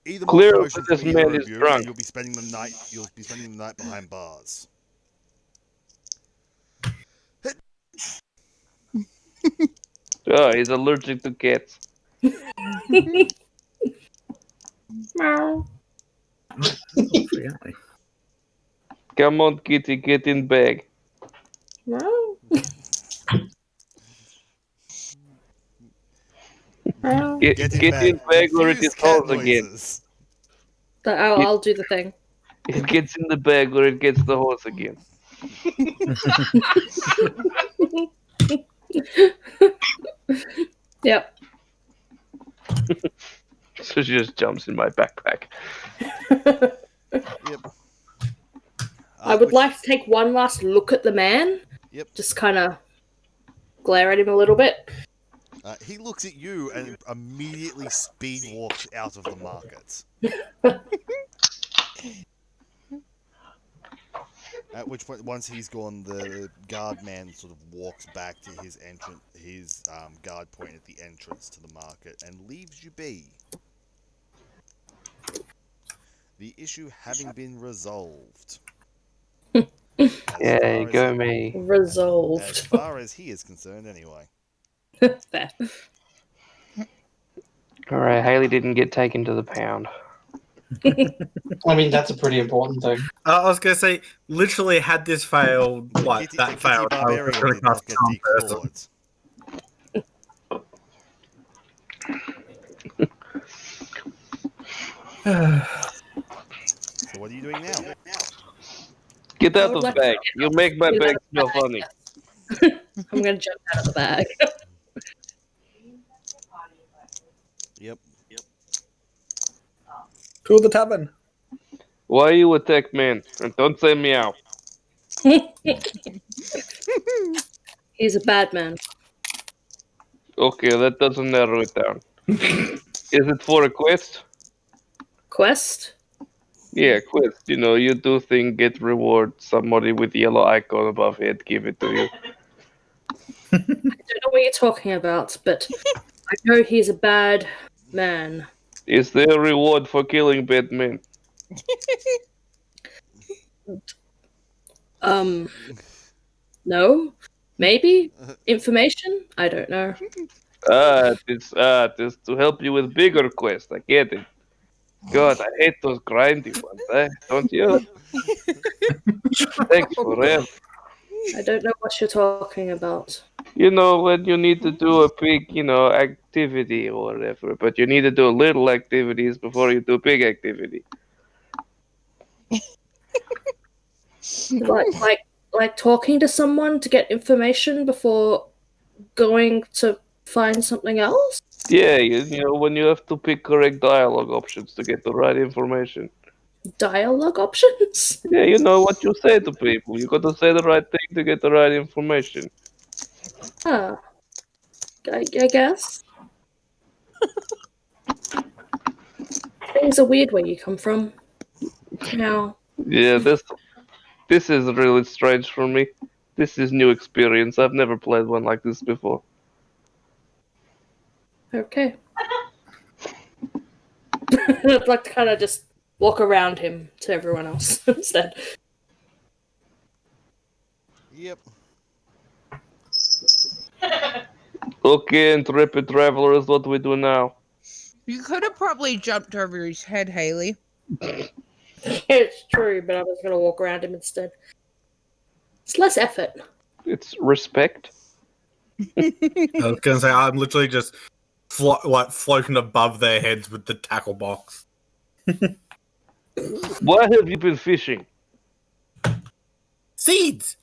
Either more Clear promotion that for this either man of is you, drunk. and you'll be spending the night. You'll be spending the night behind bars. Oh, he's allergic to cats. Meow. Really? Come on, kitty, get in bag. Meow. Meow. Get in bag or it is Confused cat hose again. noises. I'll do the thing. It gets in the bag or it gets the hose again. Yep. So she just jumps in my backpack. Yep. I would like to take one last look at the man. Yep. Just kind of glare at him a little bit. He looks at you and immediately speed walks out of the market. At which point, once he's gone, the guard man sort of walks back to his guard point at the entrance to the market and leaves you be. The issue having been resolved. Yeah, you go me. Resolved. As far as he is concerned, anyway. Fair. Alright, Haley didn't get taken to the pound. I mean, that's a pretty important thing. I was going to say, literally, had this failed, like, The that failed, I was barbarian just going did to not cast get Charm Person. So what are you doing now? Get I out would of the like bag. You make my Get bag out of the smell bag. funny. I'm gonna jump out of the bag. Yep. To the tavern. Why you attack men? And don't say meow. He's a bad man. Okay, that doesn't narrow it down. Is it for a quest? Quest? Yeah, quest. You know, you do thing, get reward. Somebody with yellow icon above head, give it to you. I don't know what you're talking about, but I know he's a bad man. Is there a reward for killing bad men? No? Maybe? Information? I don't know. It's to help you with bigger quests. I get it. God, I hate those grindy ones, don't you? Takes forever. I don't know what you're talking about. You know, when you need to do a big, activity or whatever, but you need to do little activities before you do big activity. Like talking to someone to get information before going to find something else? Yeah, when you have to pick correct dialogue options to get the right information. Dialogue options? Yeah, you know what you say to people. You got to say the right thing to get the right information. Huh. I guess. Things are weird where you come from. Now, Yeah, this is really strange for me. This is new experience. I've never played one like this before. okay. I'd like to kind of just walk around him to everyone else instead. Yep. Okay, intrepid travelers, what do we do now? You could have probably jumped over his head, Haley. It's true, but I was going to walk around him instead. It's less effort. It's respect. I was gonna say I'm literally just floating above their heads with the tackle box. Why have you been fishing? Seeds.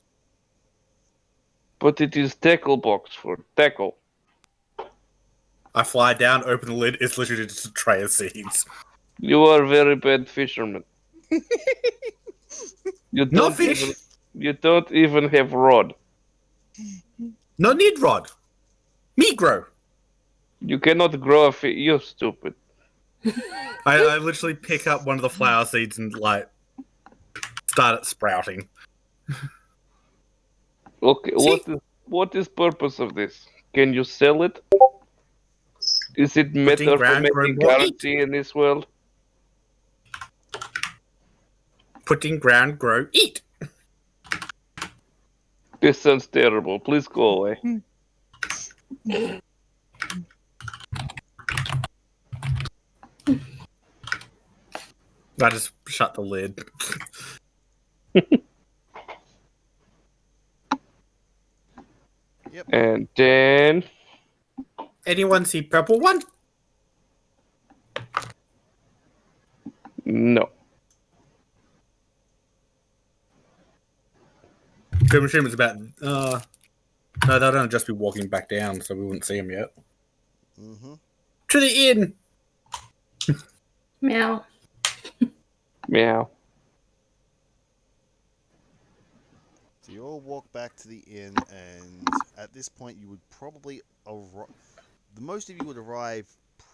But it is tackle box for tackle. I fly down, open the lid. It's literally just a tray of seeds. You are a very bad fisherman. You No don't fish. you don't even have rod. No need rod. Me grow. You cannot grow a fish. You're stupid. I literally pick up one of the flower seeds and start it sprouting. Okay, See? what is purpose of this? Can you sell it? Is it matter for ground grow making more currency in this world? Putting ground grow eat. This sounds terrible. Please go away. I just shut the lid. Yep. And then Anyone see purple one? no. Good machine was about. No, they'll only just be walking back down, so we wouldn't see them yet. Mm-hmm. To the inn. Meow. Meow. So you all walk back to the inn, and at this point, you would probably arrive. The most of you would arrive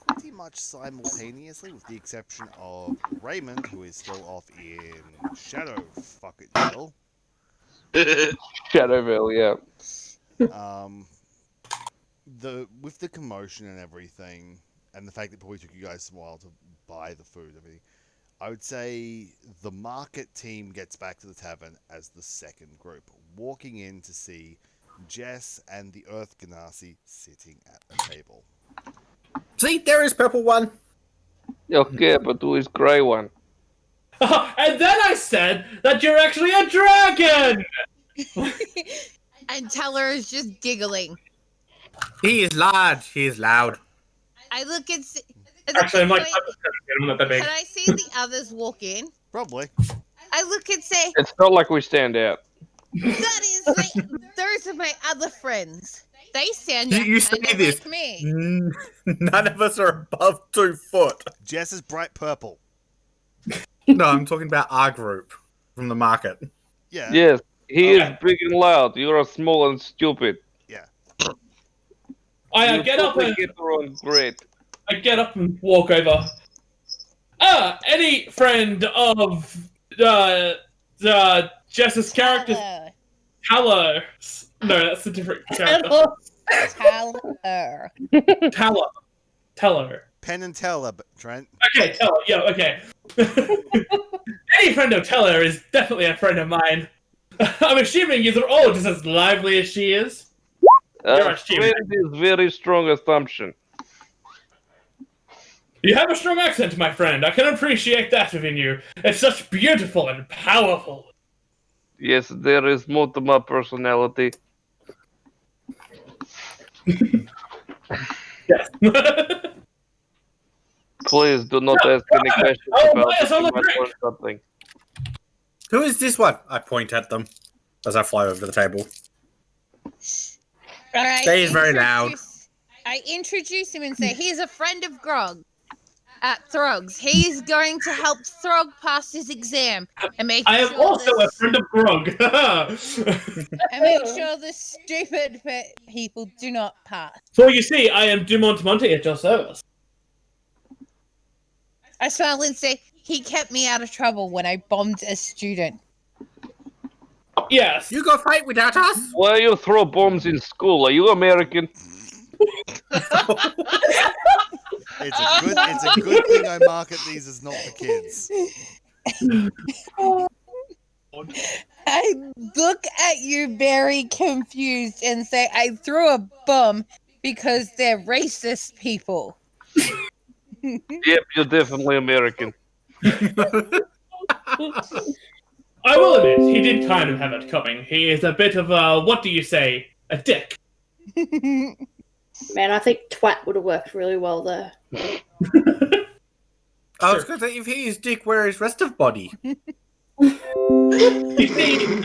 pretty much simultaneously, with the exception of Raymond, who is still off in Shadow Fucketville. Shadowville, yeah. With the commotion and everything, and the fact that it probably took you guys a while to buy the food and everything, I would say the market team gets back to the tavern as the second group, walking in to see Jess and the Earth Ganassi sitting at a table. See, there is purple one. Okay, but who is grey one? And then I said that you're actually a dragon! And Teller is just giggling. He is large. He is loud. I look at. Actually, I'm like, Wait, I'm not that big. can I see the others walk in? Probably. I look and say, It's not like we stand out. those are my other friends. They stand out You say kind of this. like me. None of us are above 2 foot. Jess is bright purple. No, I'm talking about our group from the market. Yeah. Yes, he Okay. is big and loud. You are small and stupid. Yeah. I You get up probably and get around great. walk over. Any friend of Jess's character? Hello. Hello. No, that's a different character. Taller. Teller. Penn and Teller, Trent. Okay, Teller. Yeah, okay. Any friend of Teller is definitely a friend of mine. I'm assuming you're all just as lively as she is. You're assuming. Friend is very strong assumption. You have a strong accent, my friend. I can appreciate that within you. It's such beautiful and powerful. Yes, there is more to my personality. Yes. Please do not ask any questions about it. You might learn something. Who is this one? I point at them as I fly over to the table. They is very loud. I introduce him and say, he's a friend of Throg's. He's going to help Throg pass his exam and make I am sure also a friend of Grog. and make sure the stupid people do not pass. So you see, I am Dumont Monte at your service. I smile and say, he kept me out of trouble when I bombed a student. Yes. You go fight without us? Why you throw bombs in school? Are you American? It's a good thing I market these as not for kids. I look at you very confused and say, I threw a bomb because they're racist people. Yep, you're definitely American. I will admit, he did kind of have it coming. He is a bit of a, what do you say, a dick. Man, I think twat would have worked really well there. I was going to say, if he is dick, where is rest of body? You see,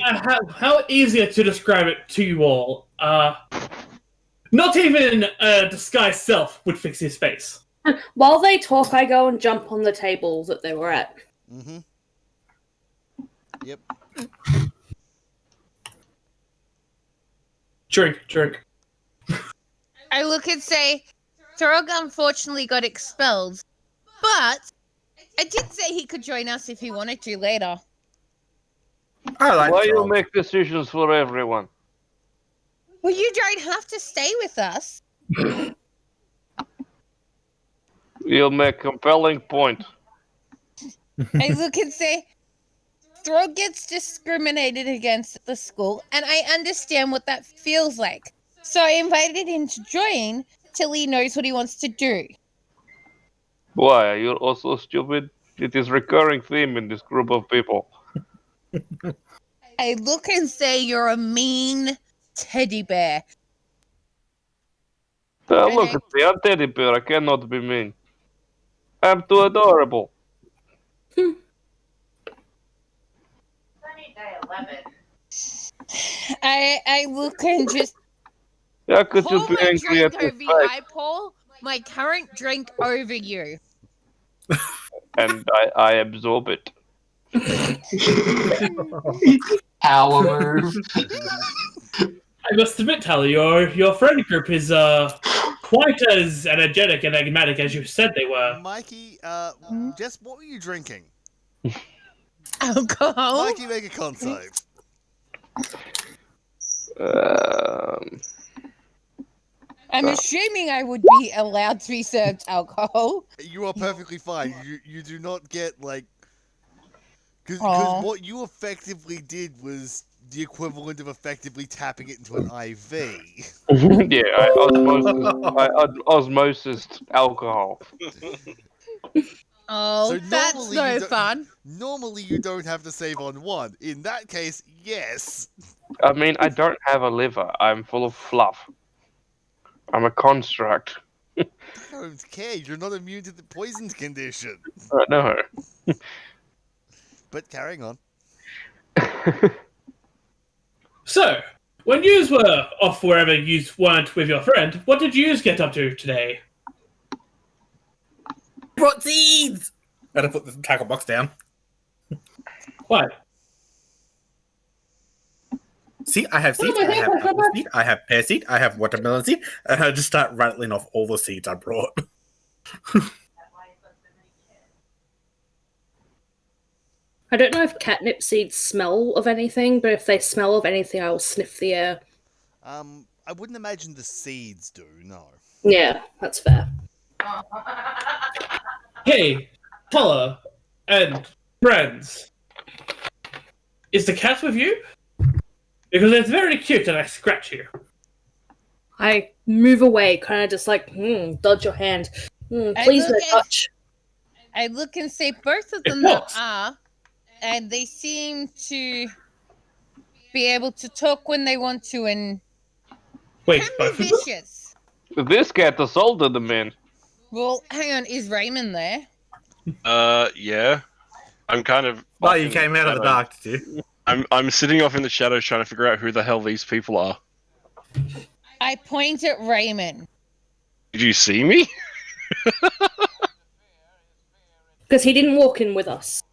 how easier to describe it to you all. Not even a disguised self would fix his face. While they talk, I go and jump on the table that they were at. Mm-hmm. Yep. Drink. I look and say, Throg unfortunately got expelled, but I did say he could join us if he wanted to later. I like Why you Throg. make decisions for everyone? Well, you don't have to stay with us. You make compelling point. I look and say, Throg gets discriminated against at the school, and I understand what that feels like. So I invited him to join till he knows what he wants to do. Why? Are you also stupid? It is recurring theme in this group of people. I look and say, you're a mean teddy bear. Look at me, I'm teddy bear. I cannot be mean. I'm too adorable. Sunny day 11. I look and just How could you pour be my angry at drink this over you. fight? I pour my current drink over you. And I absorb it. Power move. I must admit, Tally, your friend group is quite as energetic and enigmatic as you said they were. Mikey, just what were you drinking? Alcohol? Mikey, make a con save. I'm assuming I would be allowed to be served alcohol. You are perfectly fine. You do not get, like... Because Aw. what you effectively did was the equivalent of effectively tapping it into an IV. Yeah, I osmosis alcohol. Oh, So that's normally no you don't- fun. Normally, you don't have to save on one. In that case, yes. I mean, I don't have a liver. I'm full of fluff. I'm a construct. I don't care. You're not immune to the poison condition. I know. But carrying on. So, when yous were off wherever yous weren't with your friend, what did yous get up to today? Brought seeds! Gotta put the tackle box down. What? See, I have seeds, I have apple seed, I have pear seed, I have watermelon seed, and I just start rattling off all the seeds I brought. I don't know if catnip seeds smell of anything, but if they smell of anything, I will sniff the air. I wouldn't imagine the seeds do. No. Yeah, that's fair. Hey, Teller and friends, is the cat with you? Because it's very cute and I scratch you. I move away, kind of just like, dodge your hand. Please no touch. I look and say both of them are, and they seem to be able to talk when they want to and Wait, can both be of them? vicious. This cat assaulted the man. Well, hang on, is Raymond there? Yeah. I'm kind of. Well, off you in came out of the shadows. dark, did you? I'm sitting off in the shadows trying to figure out who the hell these people are. I point at Raymond. Did you see me? Because he didn't walk in with us.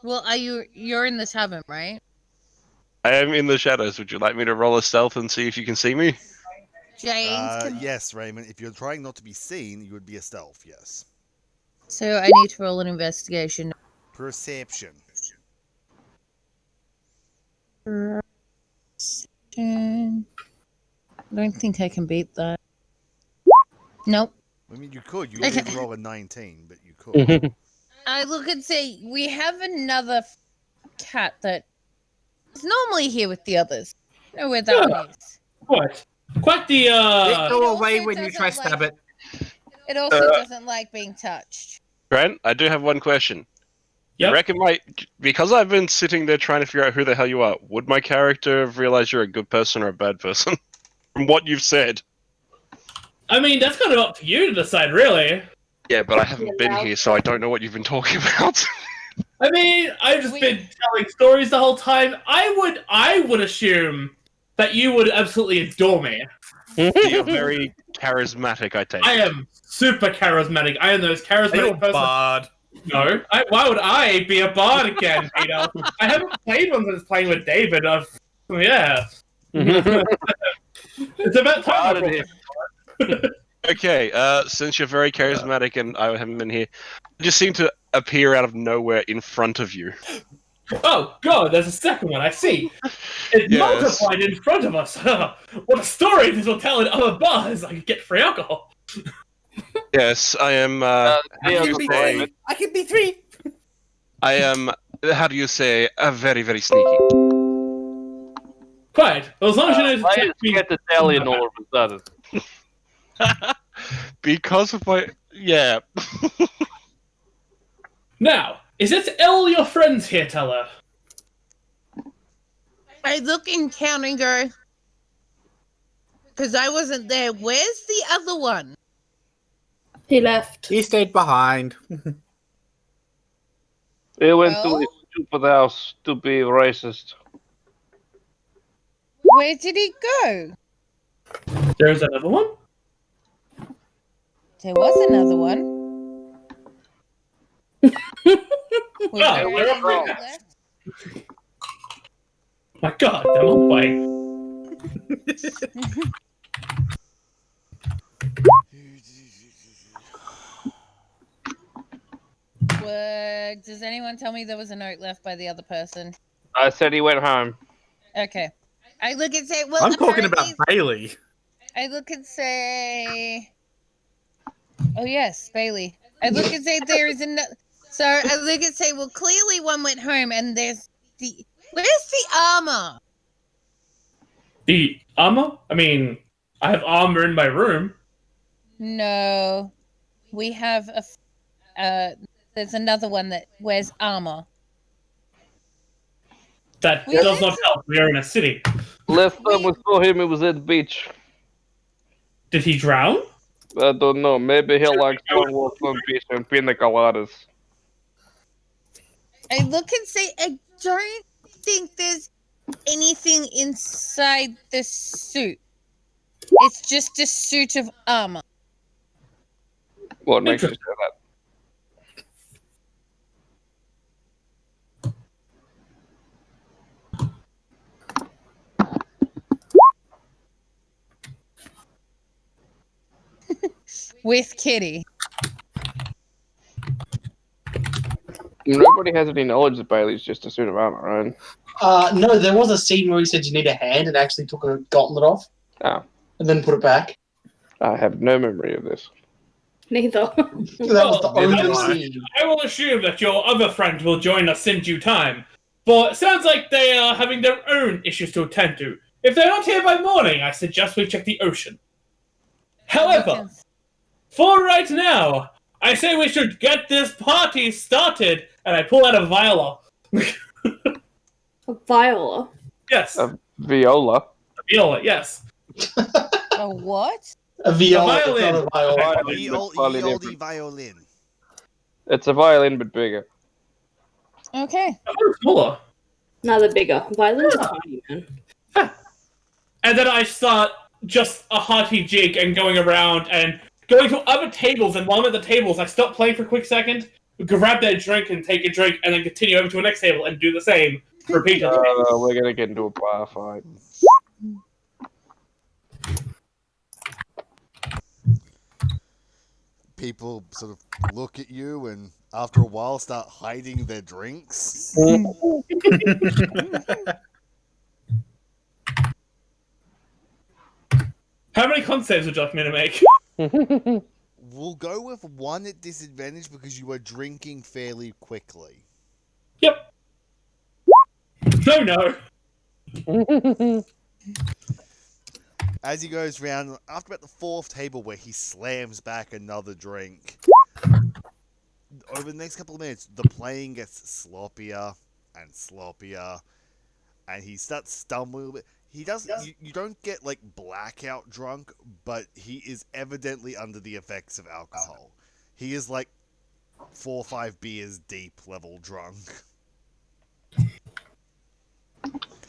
Well, you're in the tavern, right? I am in the shadows. Would you like me to roll a stealth and see if you can see me? James, Yes, Raymond. If you're trying not to be seen, you would be a stealth. Yes. so I need to roll an investigation. Perception. I don't think I can beat that. Nope. I mean, you could. You Okay. did roll a 19, but you could. I look and say, we have another cat that is normally here with the others. I know where that one is. What? Quite the, It go also away when you try doesn't stab like- it. It also doesn't like being touched. Grant, I do have one question. Yep. I reckon because I've been sitting there trying to figure out who the hell you are, would my character have realized you're a good person or a bad person? From what you've said. I mean, that's kind of up to you to decide, really. Yeah, but I haven't been here, so I don't know what you've been talking about. I mean, I've just been telling stories the whole time. I would assume that you would absolutely adore me. You're very charismatic, I take. I am super charismatic. I am the most charismatic person. Bard. No, why would I be a bard again, Peter? I haven't played one since playing with David. Yeah. It's about time. Okay, since you're very charismatic and I haven't been here, you just seem to appear out of nowhere in front of you. Oh god, there's a second one. I see. It Yes. multiplied in front of us. What a story this will tell in other bars. I could get free alcohol. Yes, I am. yeah, I can be three. I am. How do you say? Very, very sneaky. Quite. Well, as long as you know to Why check is me. cat Italian all of a sudden? Because of my. Yeah. Now, is it all your friends here, Teller? I look and count and go, because I wasn't there. Where's the other one? He left. He stayed behind. He went to Well? his stupid house to be racist. Where did he go? There's another one? There was another one. Was Oh, there we're any up left? My god, they're multiplying. Does anyone tell me there was a note left by the other person? I said he went home. Okay. I look and say, well, I'm talking about apparently- Bailey. I look and say, oh yes, Bailey. I look and say there is another. So I look and say, well, clearly one went home, and where's the armor? The armor? I mean, I have armor in my room. No, we have there's another one that wears armor. That We does did- not help. We are in a city. Last time we saw him, he was at the beach. Did he drown? I don't know. Maybe he likes long walks on beach and pina coladas. I look and say, I don't think there's anything inside the suit. It's just a suit of armor. What makes you say that? With Kitty. Nobody has any knowledge that Bailey's just a suit of armor, right? No, there was a scene where he said you need a hand and actually took a gauntlet off. Oh. And then put it back. I have no memory of this. Neither. That was the Neither only do I. scene. I will assume that your other friend will join us in due time. But it sounds like they are having their own issues to attend to. If they're not here by morning, I suggest we check the ocean. However, for right now, I say we should get this party started, and I pull out a viola. A viola. Yes, A viola. a viola, yes. A what? A viola, A violin. it's not a viola. Violin, Ye but olde slightly different. violin. It's a violin, but bigger. Okay. Oh, smaller. No, they're bigger. Violins are tiny, man. And then I start just a hearty jig and going around and going to other tables. And while I'm at the tables, I stop playing for a quick second, grab their drink and take a drink, and then continue over to the next table and do the same repeatedly. We're gonna get into a bar fight. People sort of look at you and after a while start hiding their drinks. How many con saves would you like me to make? We'll go with one at disadvantage because you are drinking fairly quickly. Yep. No. As he goes round, after about the fourth table where he slams back another drink, over the next couple of minutes, the playing gets sloppier and sloppier, and he starts stumbling a little bit. He doesn't. You don't get like blackout drunk, but he is evidently under the effects of alcohol. He is like 4 or 5 beers deep level drunk.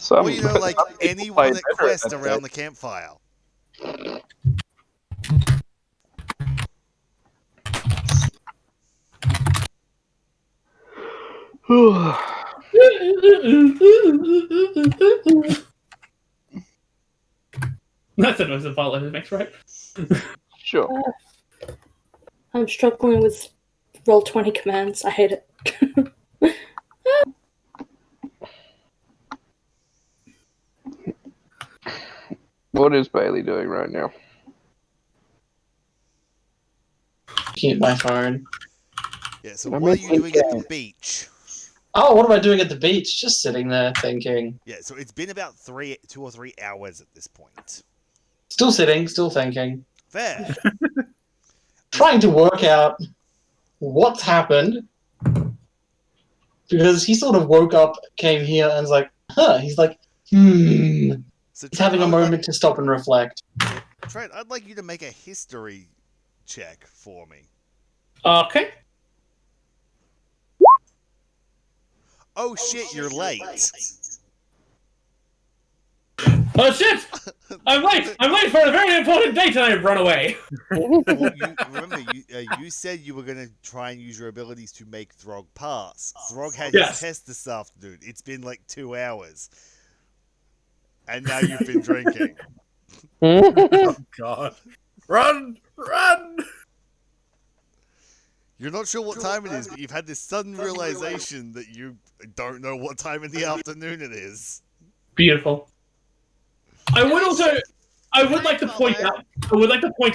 Well, you know, like anyone at Quest around the campfire. That's the noise the violin makes, right? Sure. I'm struggling with roll 20 commands. I hate it. What is Bailey doing right now? Looking at my phone. Yeah, so what are you doing at the beach? Oh, what am I doing at the beach? Just sitting there thinking. Yeah, so it's been about 2 or 3 hours at this point. Still sitting, still thinking. Fair. Trying to work out what's happened. Because he sort of woke up, came here, and was like, huh. He's like, So He's having a moment to stop and reflect. Trent, I'd like you to make a history check for me. Okay. Oh shit, you're late. Oh shit! I'm late! I'm late for a very important date and I've run away. Well, remember, you said you were going to try and use your abilities to make Throg pass. Throg had his test this afternoon. It's been like 2 hours. And now you've been drinking. Oh, God. Run! Run! You're not sure what time it is, but you've had this sudden realization that you don't know what time in the afternoon it is. Beautiful. I would like to point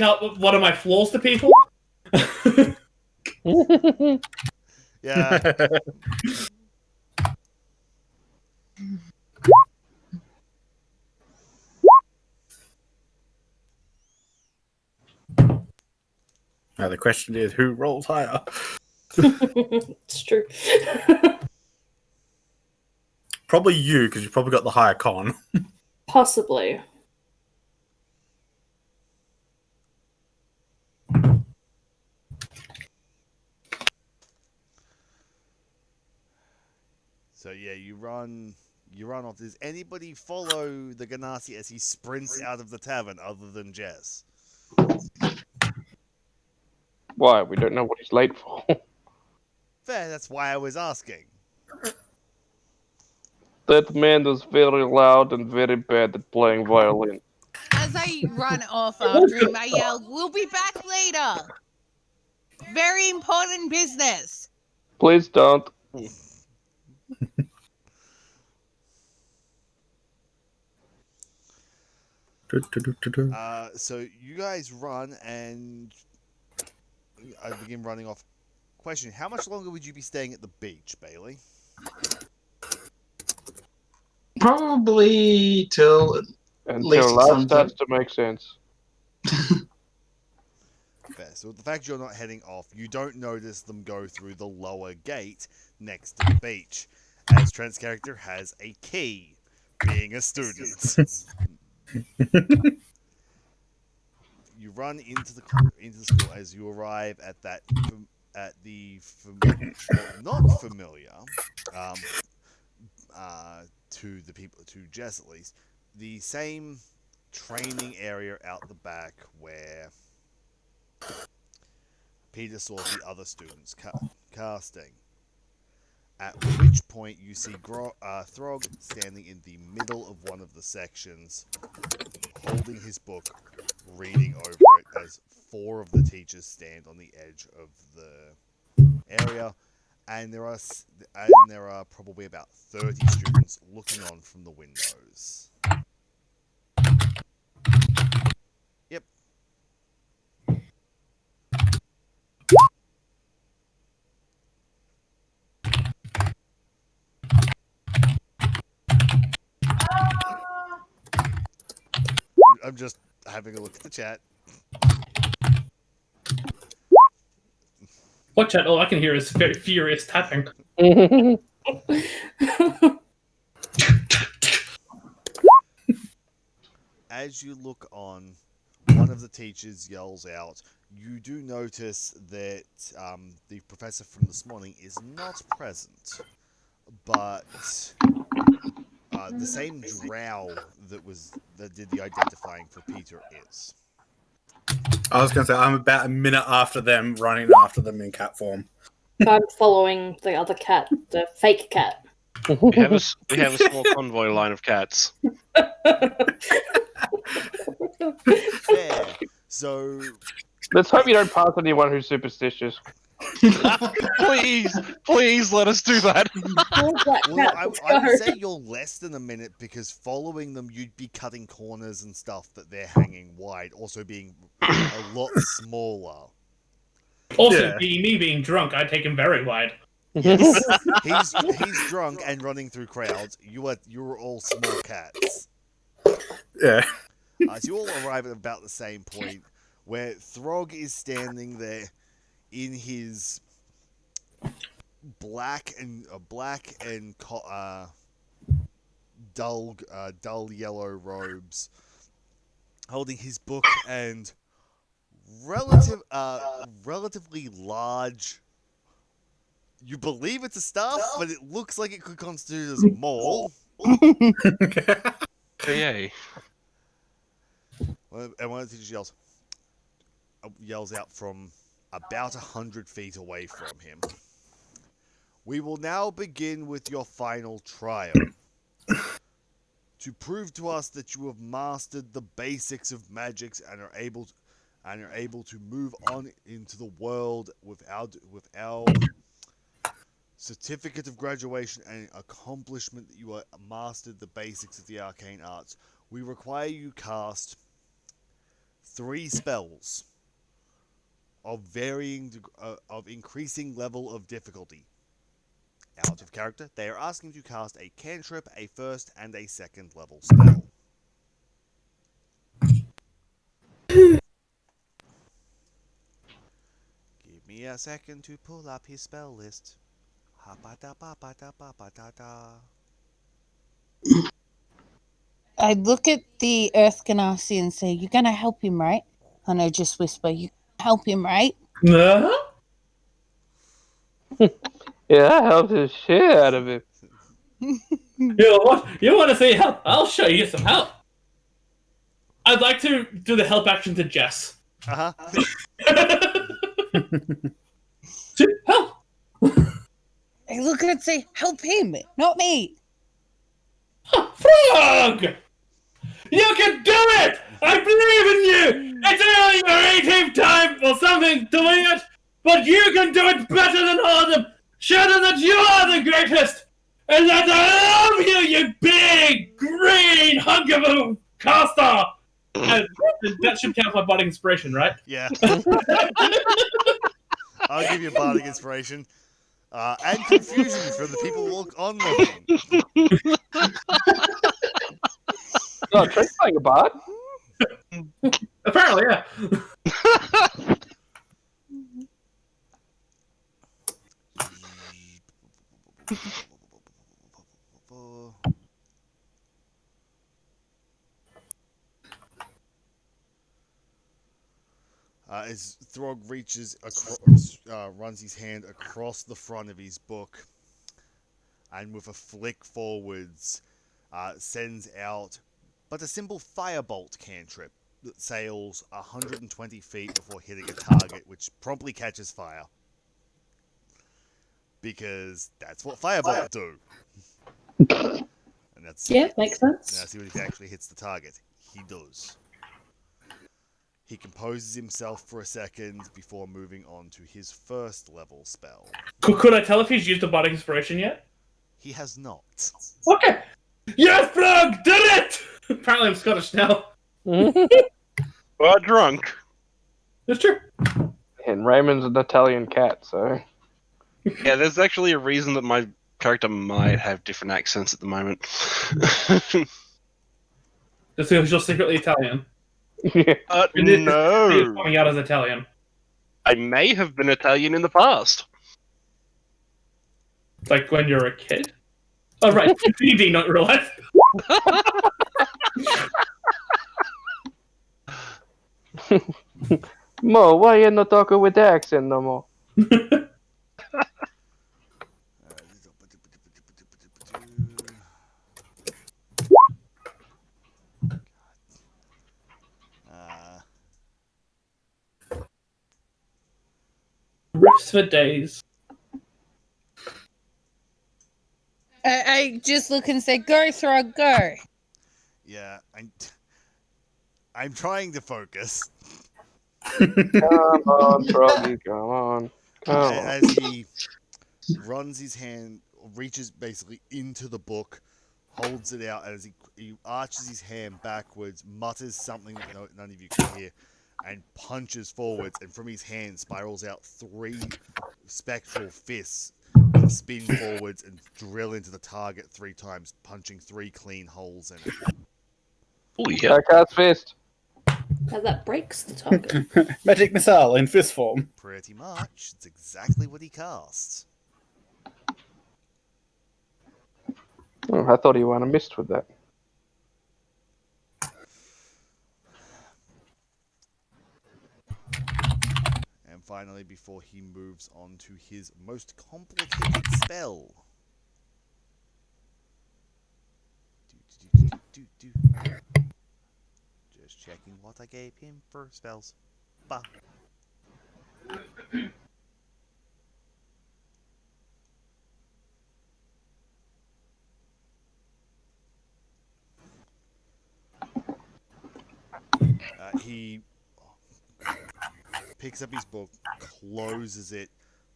out one of my flaws to people. Yeah. Now the question is, who rolls higher? It's true. Probably you, because you've probably got the higher con. Possibly. So yeah, you run off. Does anybody follow the Ganassi as he sprints out of the tavern other than Jess? Why? We don't know what he's late for. Fair, that's why I was asking. That man is very loud and very bad at playing violin. As I run off after him, I yell, "We'll be back later. Very important business." Please don't. So you guys run and I begin running off. Question: how much longer would you be staying at the beach, Bailey? Probably till at least Until life sunset. starts to make sense. Fair. So the fact you're not heading off, you don't notice them go through the lower gate next to the beach, as Trent's character has a key, being a student. You run into the school as you arrive at not familiar to the people, to Jess at least, the same training area out the back where Peter saw the other students casting. At which point you see Throg standing in the middle of one of the sections, holding his book, reading over it as 4 of the teachers stand on the edge of the area, and there are probably about 30 students looking on from the windows. Yep. I'm just having a look at the chat. What chat? All I can hear is very furious tapping. As you look on, one of the teachers yells out, you do notice that the professor from this morning is not present, but the same drow that did the identifying for Peter is. I was going to say, I'm about a minute after them, running after them in cat form. I'm following the other cat, the fake cat. We have a small convoy line of cats. Fair. So Let's hope you don't pass anyone who's superstitious. Please let us do that. well, I would say you're less than a minute, because following them, you'd be cutting corners and stuff that they're hanging wide, also being a lot smaller. Also, me being drunk, I take him very wide. Yes, he's drunk and running through crowds. You're all small cats. Yeah. So you all arrive at about the same point, where Throg is standing there in his black and dull yellow robes, holding his book and relatively large. You believe it's a staff, but it looks like it could constitute as a maul. Yay. And one of the teachers yells out from about 100 feet away from him. We will now begin with your final trial. To prove to us that you have mastered the basics of magics and are able to move on into the world with our certificate of graduation and accomplishment that you have mastered the basics of the arcane arts, we require you cast 3 spells of increasing level of difficulty. Out of character, they are asking you to cast a cantrip, a first and a second level spell. Give me a second to pull up his spell list. I look at the Earth Ganassi and say, "You're gonna help him, right?" And I just whisper, "You help him, right?" Yeah, that helped the shit out of him. What? You want to say help? I'll show you some help. I'd like to do the help action to Jess. Uh-huh. Help! I look and say, "Help him, not me." Frog! You can do it! I believe in you! It's only your 18th time or something doing it, but you can do it better than all the Shadow, that you are the greatest! And that I love you, you big, green hunk of a caster! And that should count my bardic inspiration, right? Yeah. I'll give you bardic inspiration. And confusion for the people on the thing. Oh, Trent's playing a bard. Apparently, yeah. As Throg reaches across, runs his hand across the front of his book, and with a flick forwards, sends out but a simple firebolt cantrip that sails 120 feet before hitting a target, which promptly catches fire. Because that's what firebolt do. And that's Yeah, makes sense. Now see what if he actually hits the target. He does. He composes himself for a second before moving on to his first level spell. Could I tell if he's used a bardic inspiration yet? He has not. Okay. Yes, Frog! Did it! Apparently I'm Scottish now. Well, drunk. That's true. And Raymond's an Italian cat, so. Yeah, there's actually a reason that my character might have different accents at the moment. Just because you're secretly Italian. Yeah. He's No. coming out as Italian. I may have been Italian in the past. Like when you're a kid. Oh, right. D&D, not real life. Mo, why you not talking with the accent no more? Riffs for days. I just look and say, go, Throg, go. Yeah, I'm trying to focus. Come on, Froggy, come on. Come on. As he runs his hand, reaches basically into the book, holds it out, as he arches his hand backwards, mutters something that none of you can hear, and punches forwards, and from his hand spirals out 3 spectral fists that spin forwards and drill into the target 3 times, punching 3 clean holes in it. Oh, yeah. Darkheart's fist. That breaks the target. Magic missile in fist form. Pretty much. It's exactly what he casts. Oh, I thought he won a mist with that. And finally, before he moves on to his most complicated spell. Just checking what I gave him for spells. Bah. He picks up his book, closes it,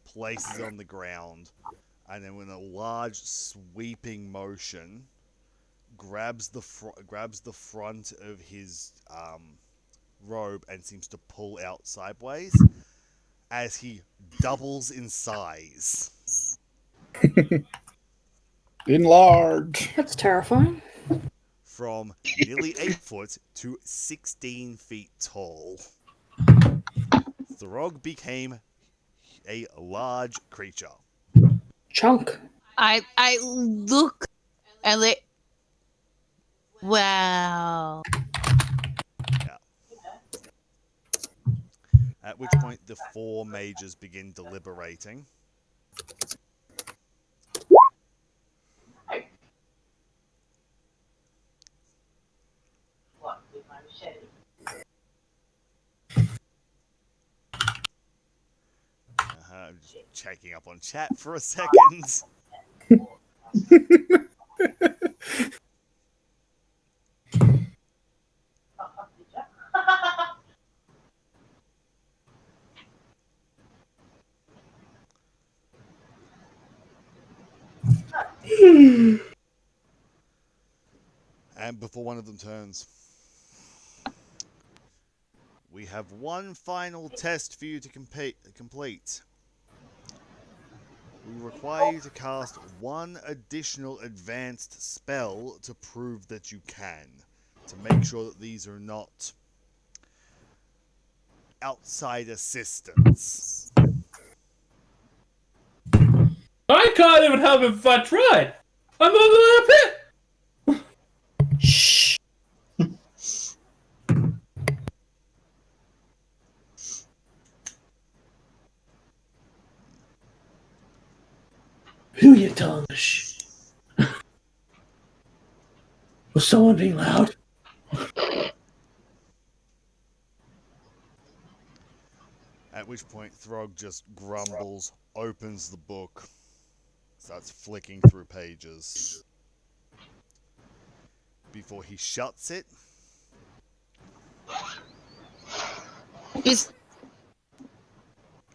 places it on the ground, and then with a large sweeping motion, grabs the front of his robe and seems to pull out sideways as he doubles in size. Enlarge. That's terrifying. From nearly 8 foot to 16 feet tall. Throg became a large creature. Chunk. I look and let. Wow. Yeah. At which point the 4 mages begin deliberating. I'm just checking up on chat for a second. And before one of them turns, we have one final test for you to complete. We require you to cast one additional advanced spell to prove that you can, to make sure that these are not outside assistance. I can't even help if I tried. I'm over the pit. Shh. Who are you telling this shh? Was someone being loud? At which point Throg just grumbles, opens the book, starts flicking through pages. Before he shuts it,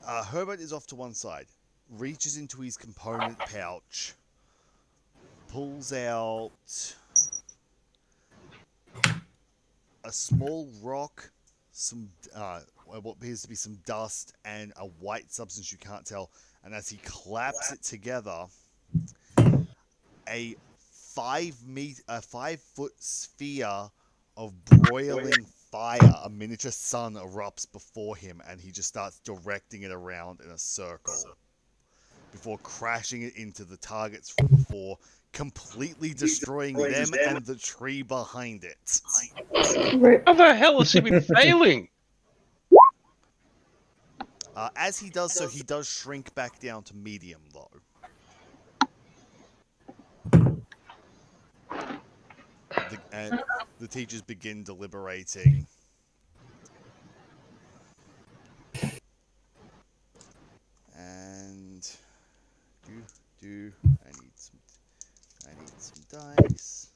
Herbert is off to one side, reaches into his component pouch, pulls out a small rock, some what appears to be some dust, and a white substance you can't tell. And as he claps it together, a 5-foot sphere of broiling fire, a miniature sun, erupts before him, and he just starts directing it around in a circle before crashing it into the targets from before, completely destroying them and the tree behind it. How the hell has he been failing? As he does so, he does shrink back down to medium, though. The teachers begin deliberating. And I need some dice.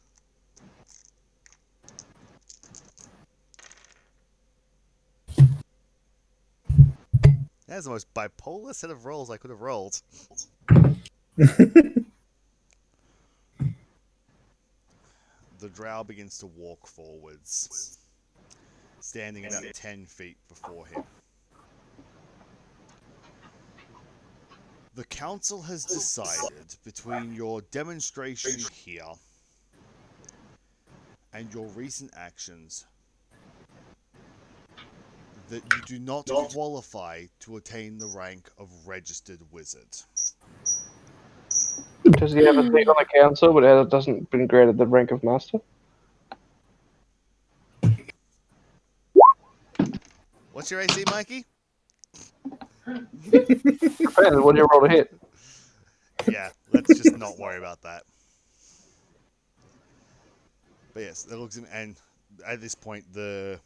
That's the most bipolar set of rolls I could have rolled. The drow begins to walk forwards, standing about 10 feet before him. The council has decided between your demonstration here and your recent actions that you do not qualify to attain the rank of registered wizard. Does he have a seat on the council, but it doesn't been granted the rank of master? What's your AC, Mikey? Depends, what do you roll to hit? Yeah, let's just not worry about that. But yes, that looks, and at this point, the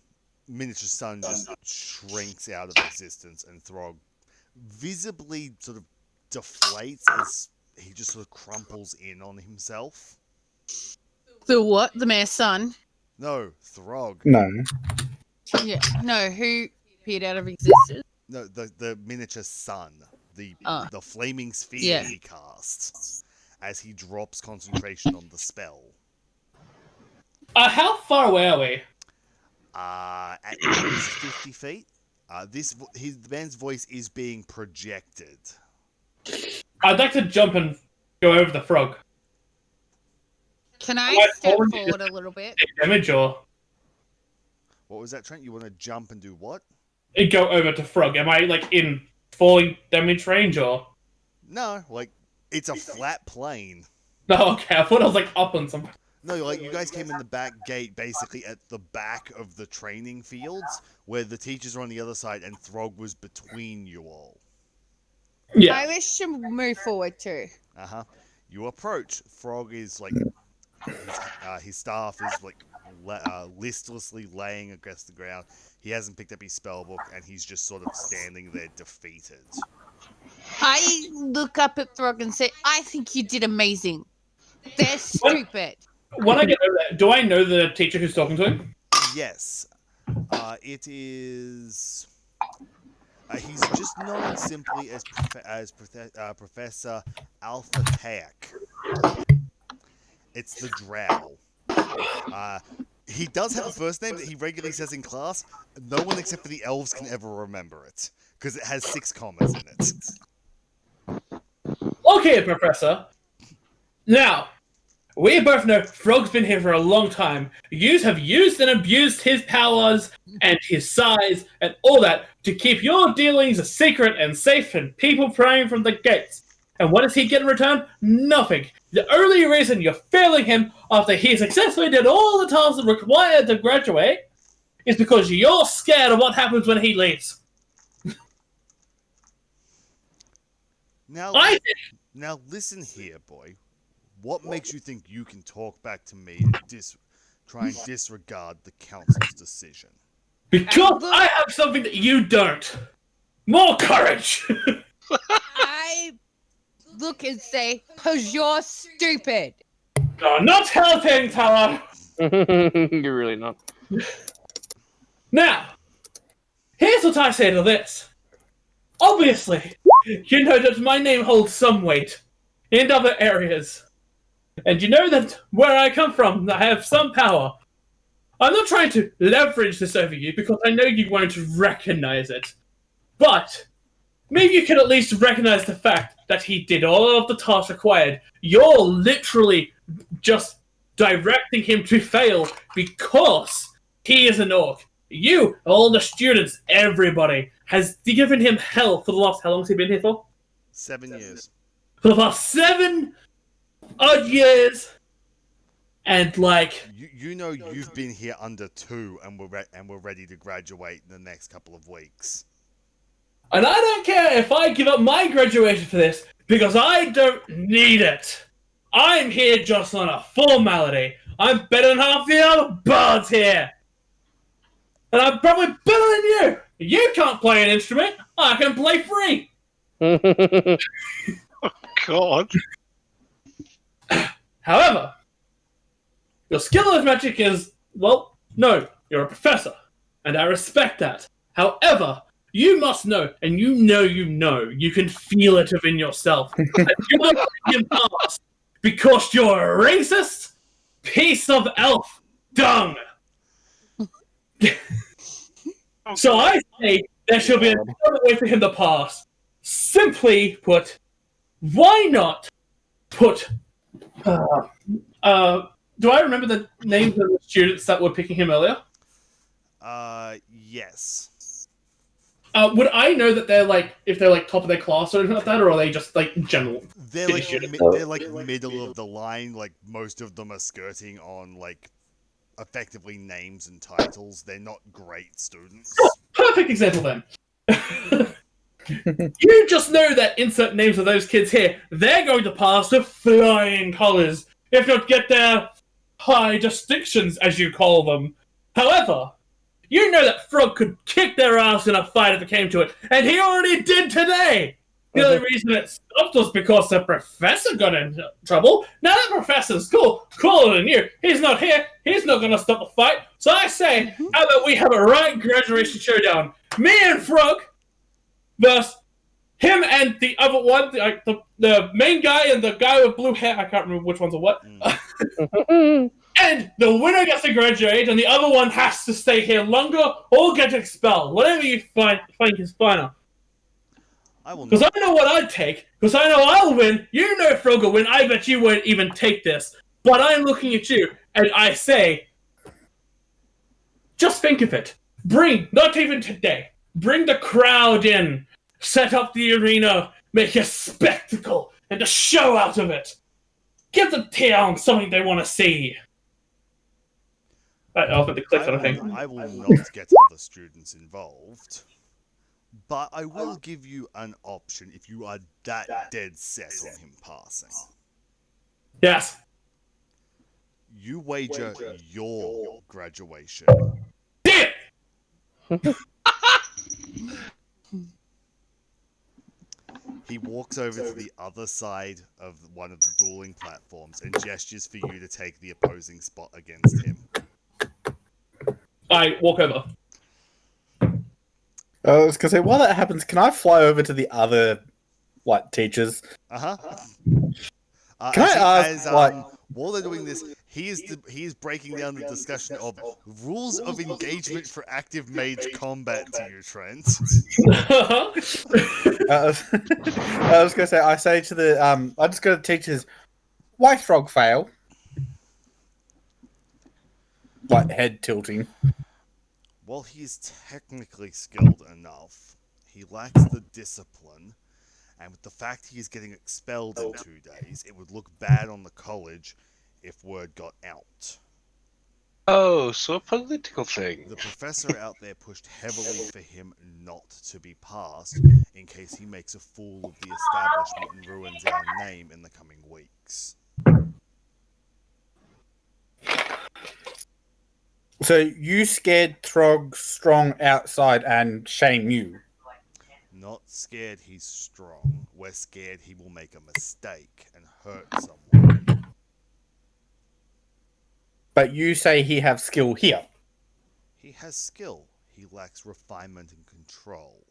miniature sun just shrinks out of existence, and Throg visibly sort of deflates as he just sort of crumples in on himself. The what? The mayor's son? No, Throg. No. Yeah. No, who appeared out of existence? No, the miniature sun. The flaming sphere Yeah. he casts as he drops concentration on the spell. How far away are we? At least 50 feet. The man's voice is being projected. I'd like to jump and go over the frog. Can I Am I step forward? forward a little bit? Take damage or What was that, Trent? You want to jump and do what? go over to frog? Am I like in falling damage range or? No, like, it's a flat plane. No, okay. I thought I was like up on some. No, like, you guys came in the back gate, basically at the back of the training fields, where the teachers are on the other side, and Throg was between you all. Yeah. I wish to move forward too. Uh-huh. You approach. Frog is, like, his staff is, like, listlessly laying against the ground. He hasn't picked up his spellbook, and he's just sort of standing there defeated. I look up at Throg and say, I think you did amazing. They're stupid. When I get over there, do I know the teacher who's talking to him? Yes. It is... he's just known simply as Professor Alpha Tayak. It's the Drow. He does have a first name that he regularly says in class. No one except for the elves can ever remember it, because it has 6 commas in it. Okay, Professor. Now, we both know Frog's been here for a long time. You have used and abused his powers and his size and all that to keep your dealings a secret and safe and people praying from the gates. And what does he get in return? Nothing. The only reason you're failing him after he successfully did all the tasks required to graduate is because you're scared of what happens when he leaves. Now, now listen here, boy. What makes you think you can talk back to me and try and disregard the council's decision? Because I have something that you don't. More courage! I look and say, "'Cause you're stupid." No, not helping, Tara! You're really not. Now, here's what I say to this. Obviously, you know that my name holds some weight in other areas. And you know that where I come from, I have some power. I'm not trying to leverage this over you because I know you won't recognize it. But maybe you can at least recognize the fact that he did all of the tasks required. You're literally just directing him to fail because he is an orc. You, all the students, everybody, has given him hell for the last... How long has he been here for? 7 years. For the past 7 odd years. And, like... You know you've been here under 2 and we're ready to graduate in the next couple of weeks. And I don't care if I give up my graduation for this, because I don't need it. I'm here just on a formality. I'm better than half the other bards here. And I'm probably better than you. You can't play an instrument. I can play free. God. However, your skill of magic is, well, no, you're a professor. And I respect that. However, you must know, and you can feel it within yourself, that you might get past because you're a racist piece of elf dung. So I say there should be another way for him to pass. Simply put, why not put... do I remember the names of the students that were picking him earlier? Yes. Would I know that they're like, if they're like top of their class or anything like that, or are they just like general? They're like they're like middle of the line. Like most of them are skirting on like effectively names and titles. They're not great students. Oh, perfect example then. You just know that insert names of those kids here, they're going to pass with flying colours, if not get their high distinctions, as you call them. However, you know that Frog could kick their ass in a fight if it came to it, and he already did today! The only reason it stopped was because the professor got in trouble. Now that professor's cooler than you. He's not here. He's not going to stop the fight. So I say, how about we have a right graduation showdown? Me and Frog versus him and the other one, the main guy and the guy with blue hair. I can't remember which one's a what. And the winner gets to graduate, and the other one has to stay here longer or get expelled. Whatever you think is finer. Because I know what I'd take. Because I know I'll win. You know Frog will win. I bet you won't even take this. But I'm looking at you, and I say, just think of it. Not even today, bring the crowd in. Set up the arena. Make a spectacle and a show out of it. Give the town something they want to see. I'll put the clip on, I think. I will not get other students involved. But I will give you an option if you are that dead set on him passing. Yes. You wager your graduation. Damn! He walks over to the other side of one of the dueling platforms and gestures for you to take the opposing spot against him. I walk over. I was gonna say, while that happens, can I fly over to the other, teachers? Uh-huh. Can I ask, as while they're doing this, he is breaking down the discussion of rules of engagement for active mage combat to you, Trent. I was gonna say, I say to the I just go to teachers, why frog fail? Like head tilting. While he is technically skilled enough, he lacks the discipline, and with the fact he is getting expelled in 2 days, it would look bad on the college if word got out. Oh, so a political thing. The professor out there pushed heavily for him not to be passed in case he makes a fool of the establishment and ruins our name in the coming weeks. So you scared Throg strong outside and shame you. Not scared he's strong, we're scared he will make a mistake and hurt someone. But you say he have skill here. He has skill, he lacks refinement and control.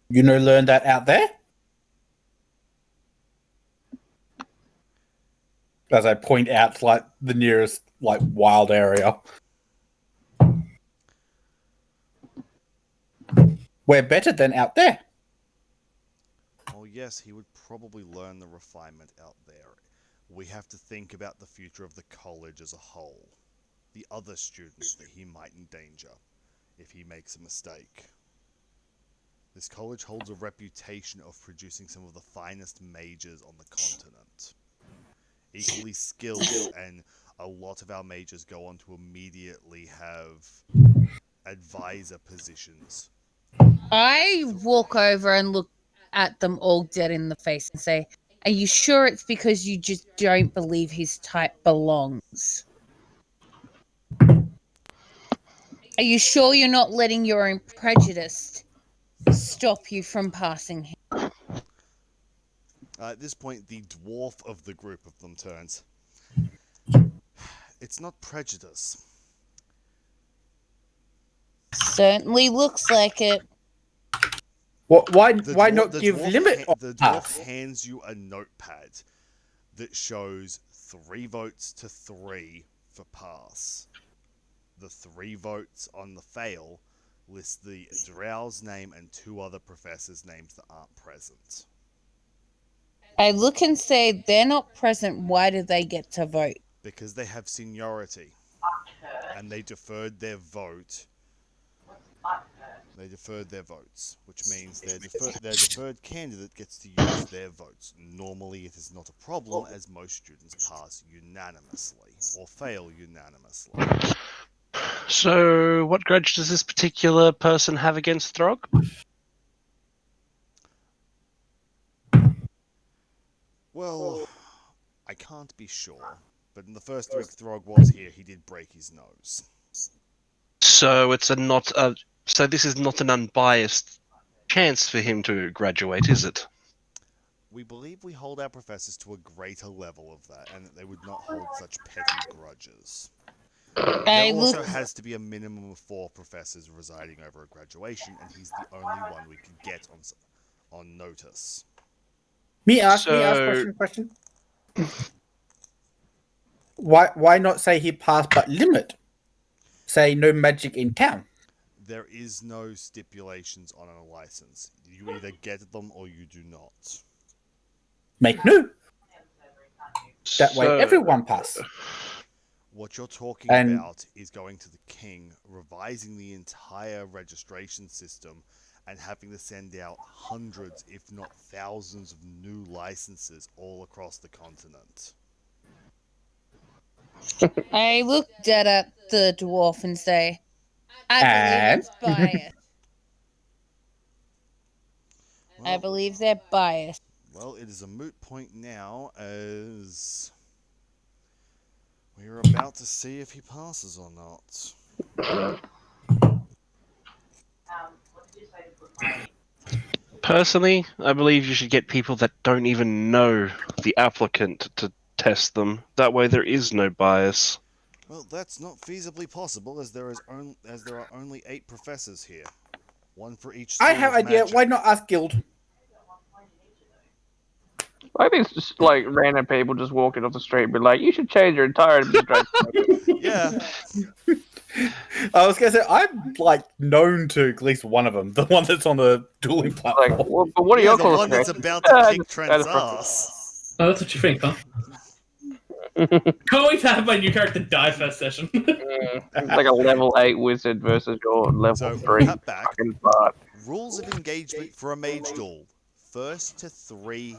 You know, learn that out there? As I point out, like, the nearest, like, wild area. We're better than out there. Oh yes, he would probably learn the refinement out there. We have to think about the future of the college as a whole. The other students that he might endanger if he makes a mistake. This college holds a reputation of producing some of the finest mages on the continent. Equally skilled, and a lot of our mages go on to immediately have advisor positions. I walk over and look at them all dead in the face and say, are you sure it's because you just don't believe his type belongs? Are you sure you're not letting your own prejudice stop you from passing him? At this point, the dwarf of the group of them turns. It's not prejudice. Certainly looks like it. Why The not give limit on The dwarf pass? hands you a notepad that shows 3 votes to 3 for pass. The 3 votes on the fail list the drow's name and 2 other professors' names that aren't present. I look and say, they're not present. Why do they get to vote? Because they have seniority. And they deferred their vote. They deferred their votes, which means their deferred candidate gets to use their votes. Normally it is not a problem, as most students pass unanimously, or fail unanimously. So, what grudge does this particular person have against Throg? Well, I can't be sure, but in the first week Throg was here, he did break his nose. So it's so this is not an unbiased chance for him to graduate, is it? We believe we hold our professors to a greater level of that, and that they would not hold such petty grudges. There also has to be a minimum of 4 professors residing over a graduation, and he's the only one we could get on notice. Me ask question. Why not say he passed but limit? Say no magic in town. There is no stipulations on a license. You either get them or you do not. Make new. That way everyone pass. What you're talking about is going to the king, revising the entire registration system, and having to send out hundreds, if not thousands, of new licenses all across the continent. I look dead at the dwarf and say, I believe it's biased. Well, I believe they're biased. Well, it is a moot point now, as we are about to see if he passes or not. Personally, I believe you should get people that don't even know the applicant to test them. That way there is no bias. Well, that's not feasibly possible, as there are only 8 professors here. 1 for each school I have of idea. magic. Why not ask guild? I think it's just like random people just walking off the street and be like, "You should change your entire administration." Yeah. I was gonna say I'm like known to at least one of them, the one that's on the dueling Like, platform. well, but what are Yeah, your the one that's qualifications? about to I kick just- I Trent's just fucking- ass. Oh, that's what you think, huh? Can't wait to have my new character die first session. It's like a level 8 wizard versus your level So, 3 cut back. fucking bard. Rules of engagement for a mage duel. First to three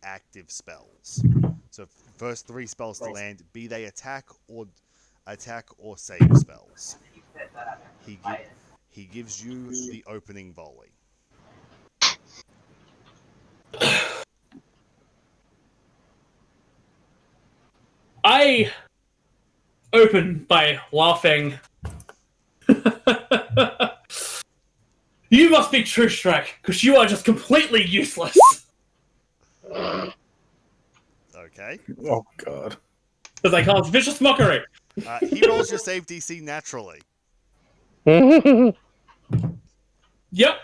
active spells. So first 3 spells to land, be they attack or save spells. He gives you the opening volley. I open by laughing. You must be True Strike, because you are just completely useless. Okay. Oh god. Because I call it vicious mockery. He rolls your save DC naturally. Yep.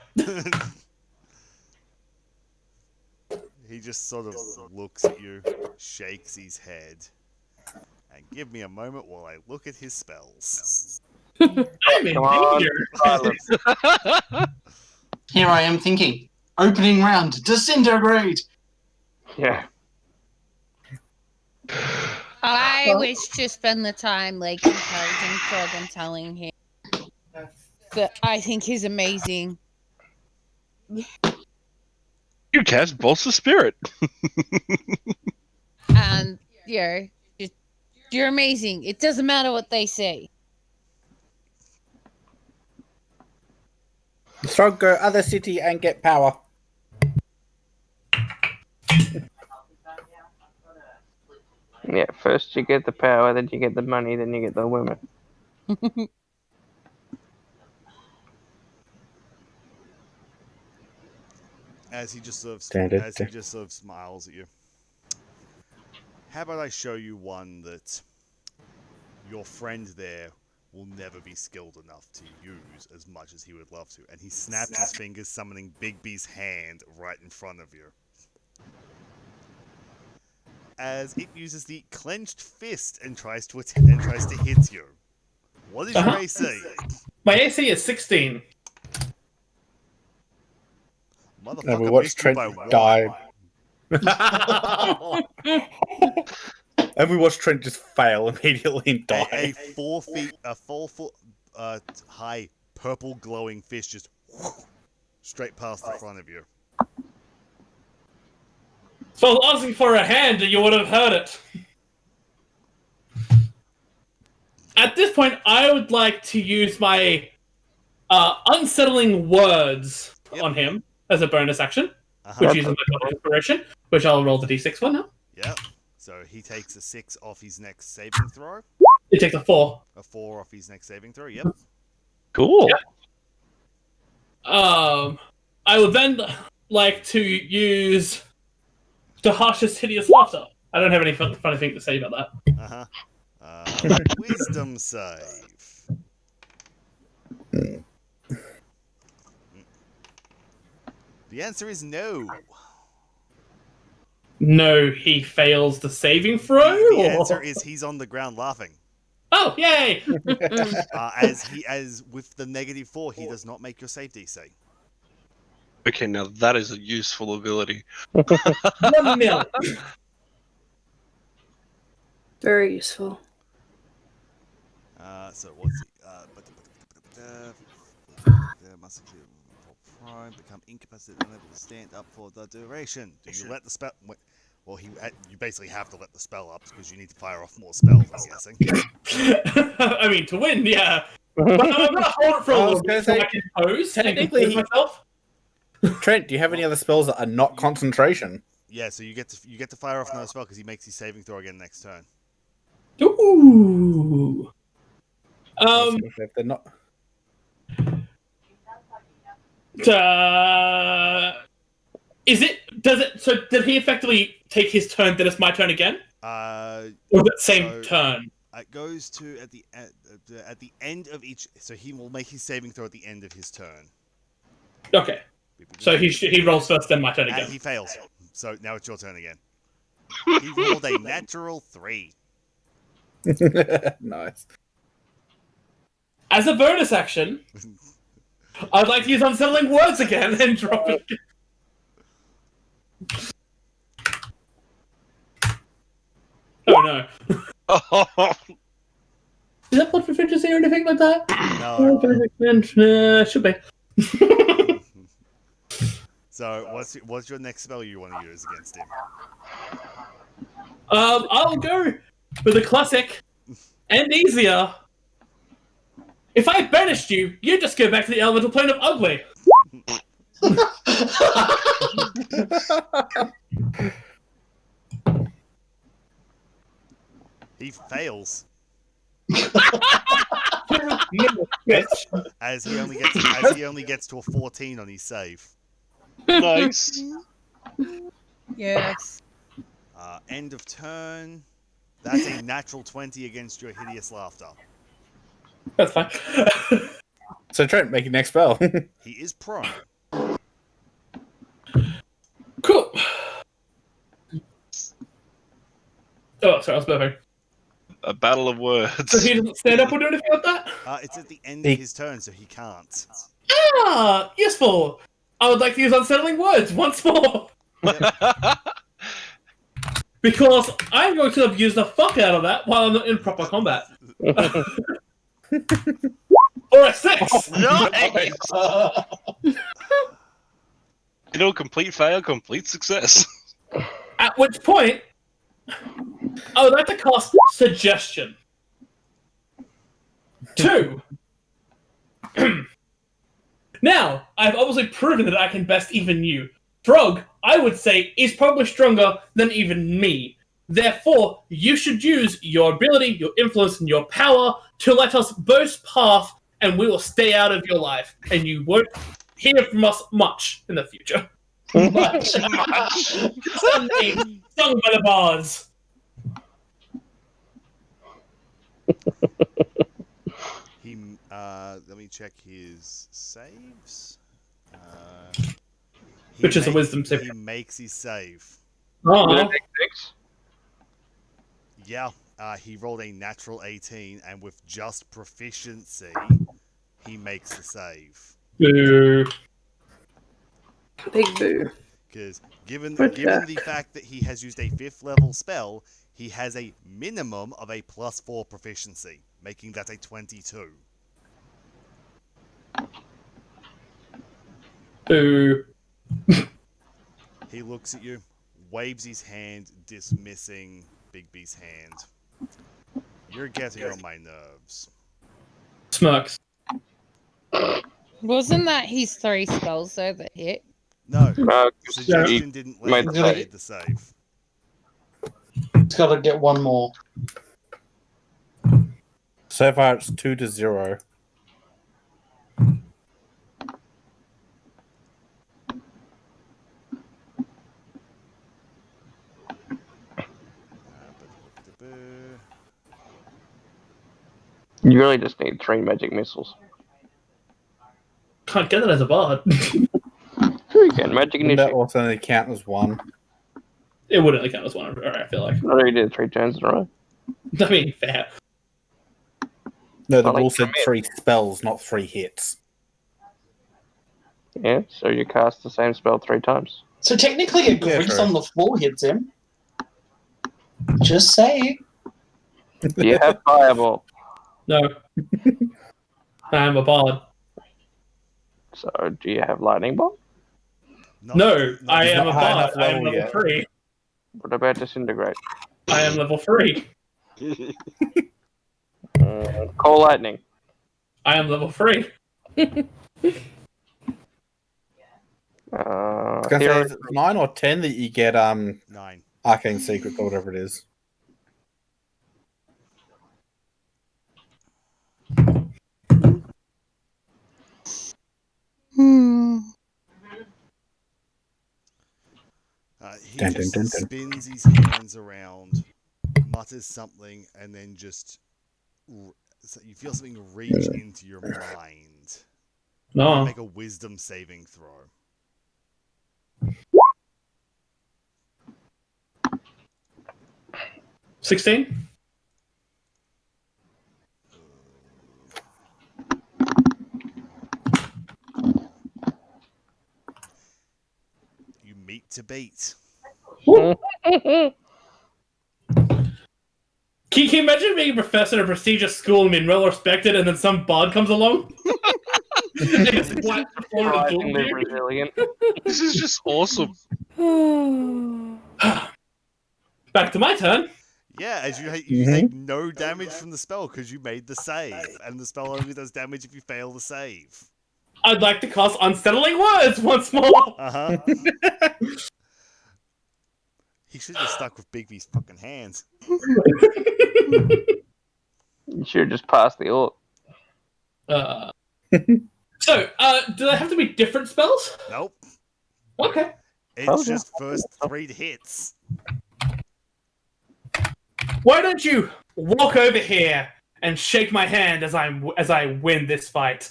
He just sort of looks at you, shakes his head, and give me a moment while I look at his spells. I'm in Come on, danger. silence. Here I am thinking, opening round, disintegrate. Yeah. I wish to spend the time like encouraging Frog and telling him that I think he's amazing. You cast Bolster Spirit. And you're amazing. It doesn't matter what they say. So go other city and get power. Yeah, first you get the power, then you get the money, then you get the women. As he just sort of smiles at you. How about I show you one that your friend there will never be skilled enough to use as much as he would love to. And he snaps his fingers, summoning Bigby's hand right in front of you. As it uses the clenched fist and tries to hit you. What is your AC? My AC is 16. Motherfucker And we watched missed you Trent by 1. die. And we watched Trent just fail immediately and die. A 4 foot high purple glowing fist just straight past the front of you. If I was asking for a hand, you would have heard it. At this point, I would like to use my unsettling words on him as a bonus action, which uses my God inspiration, which I'll roll the d6 for now. Yep. So he takes a 6 off his next saving throw. It takes a 4. A 4 off his next saving throw. Yep. Cool. I would then like to use the harshest, hideous laughter. I don't have any funny thing to say about that. Wisdom save. The answer is no. No, he fails the saving throw. The answer is he's on the ground laughing. Oh, yay! As with the -4, he does not make your save DC. Okay, now that is a useful ability. 1 mil. Very useful. So what's it? Prime, become incapacitated, unable to stand up for the duration. Do you let the spell? Well, you basically have to let the spell up because you need to fire off more spells. I'm guessing. I mean, to win, yeah. But I'm gonna hold it for a little bit so I can pose. Technically, myself. Trent, do you have any other spells that are not concentration? Yeah, so you get to fire off another spell because he makes his saving throw again next turn. Ooh. If they're not. So did he effectively take his turn, then it's my turn again? Or the same turn? It goes to at the end of each, so he will make his saving throw at the end of his turn. Okay. So he rolls first, then my turn And again. he fails. So now it's your turn again. He rolled a natural 3. Nice. As a bonus action, I'd like to use unsettling words again and drop it. Oh no. Is that blood proficiency or anything like that? No. Should be. So what's your next spell you want to use against him? I'll go with the classic and easier. If I banished you, you just go back to the elemental plane of ugly. He fails. No, bitch. As he only gets to a 14 on his save. Nice. Yes. End of turn. That's a natural 20 against your hideous laughter. That's fine. So Trent, make your next spell. He is prone. Cool. Oh, sorry, I was burping. A battle of So words. he doesn't stand up or do anything like that? It's at the end of his turn, so he can't. Ah, useful. I would like to use unsettling words once more. Because I'm going to abuse the fuck out of that while I'm not in proper combat. Or a 6! Nice. You know, complete fail, complete success. At which point, I would like to cast Suggestion. 2. Now, I've obviously proven that I can best even you. Frog, I would say, is probably stronger than even me. Therefore, you should use your ability, your influence, and your power to let us both pass, and we will stay out of your life, and you won't hear from us much in the future. Much. Sung by the bards. He let me check his saves. Which is a wisdom save. He makes his save. Oh, Yeah, he rolled a natural 18, and with just proficiency, he makes the save. boo. Big boo. Because given Good the fact that he has used a 5th level spell, he has a minimum of a +4 proficiency, making that a 22. Boo. He looks at you, waves his hand, dismissing Bigby's hand. You're getting on my nerves. Smirks. Wasn't that his 3 spells though that hit? No, No, Suggestion didn't let made him the made the save. It's got to get one more. So far, it's 2-0. You really just need 3 magic missiles. Can't get that as a bard. Sure you can. Magic Wouldn't that initiative. also only count as one? It wouldn't count as one, I feel like. I already did 3 turns in a row. I mean, fair. No, the Well, rule like, said commit. 3 spells, not 3 hits. Yeah, so you cast the same spell 3 times. So technically, a Yeah, grease true. on the floor hits him. Just saying. Do you have Fireball? No. I am a bard. So do you have Lightning Bolt? No, I am a not high bard. enough I am level level yet. 3. What about Disintegrate? I am level 3. Call Lightning. I am level 3. I was gonna say, Hero- is it 9 or 10 that you get 9. Arcane Secret or whatever it is? Hmm. He Dun, just dun, dun, dun. spins his hands around, mutters something, and then just so you feel something reach into your mind. No. Make a wisdom saving throw. 16. You meet to beat. Can you imagine being a professor at a prestigious school and being well respected, and then some bard comes along? And just wipes the floor and Surprisingly absorbs you? resilient. This is just awesome. Back to my turn. Yeah, as you take no damage from the spell because you made the save, and the spell only does damage if you fail the save. I'd like to cast Unsettling Words once more. Uh-huh. He should have stuck with Bigby's fucking hands. You should just pass the ult. So, do they have to be different spells? Nope. Okay. It's just first 3 hits. Why don't you walk over here and shake my hand as I win this fight?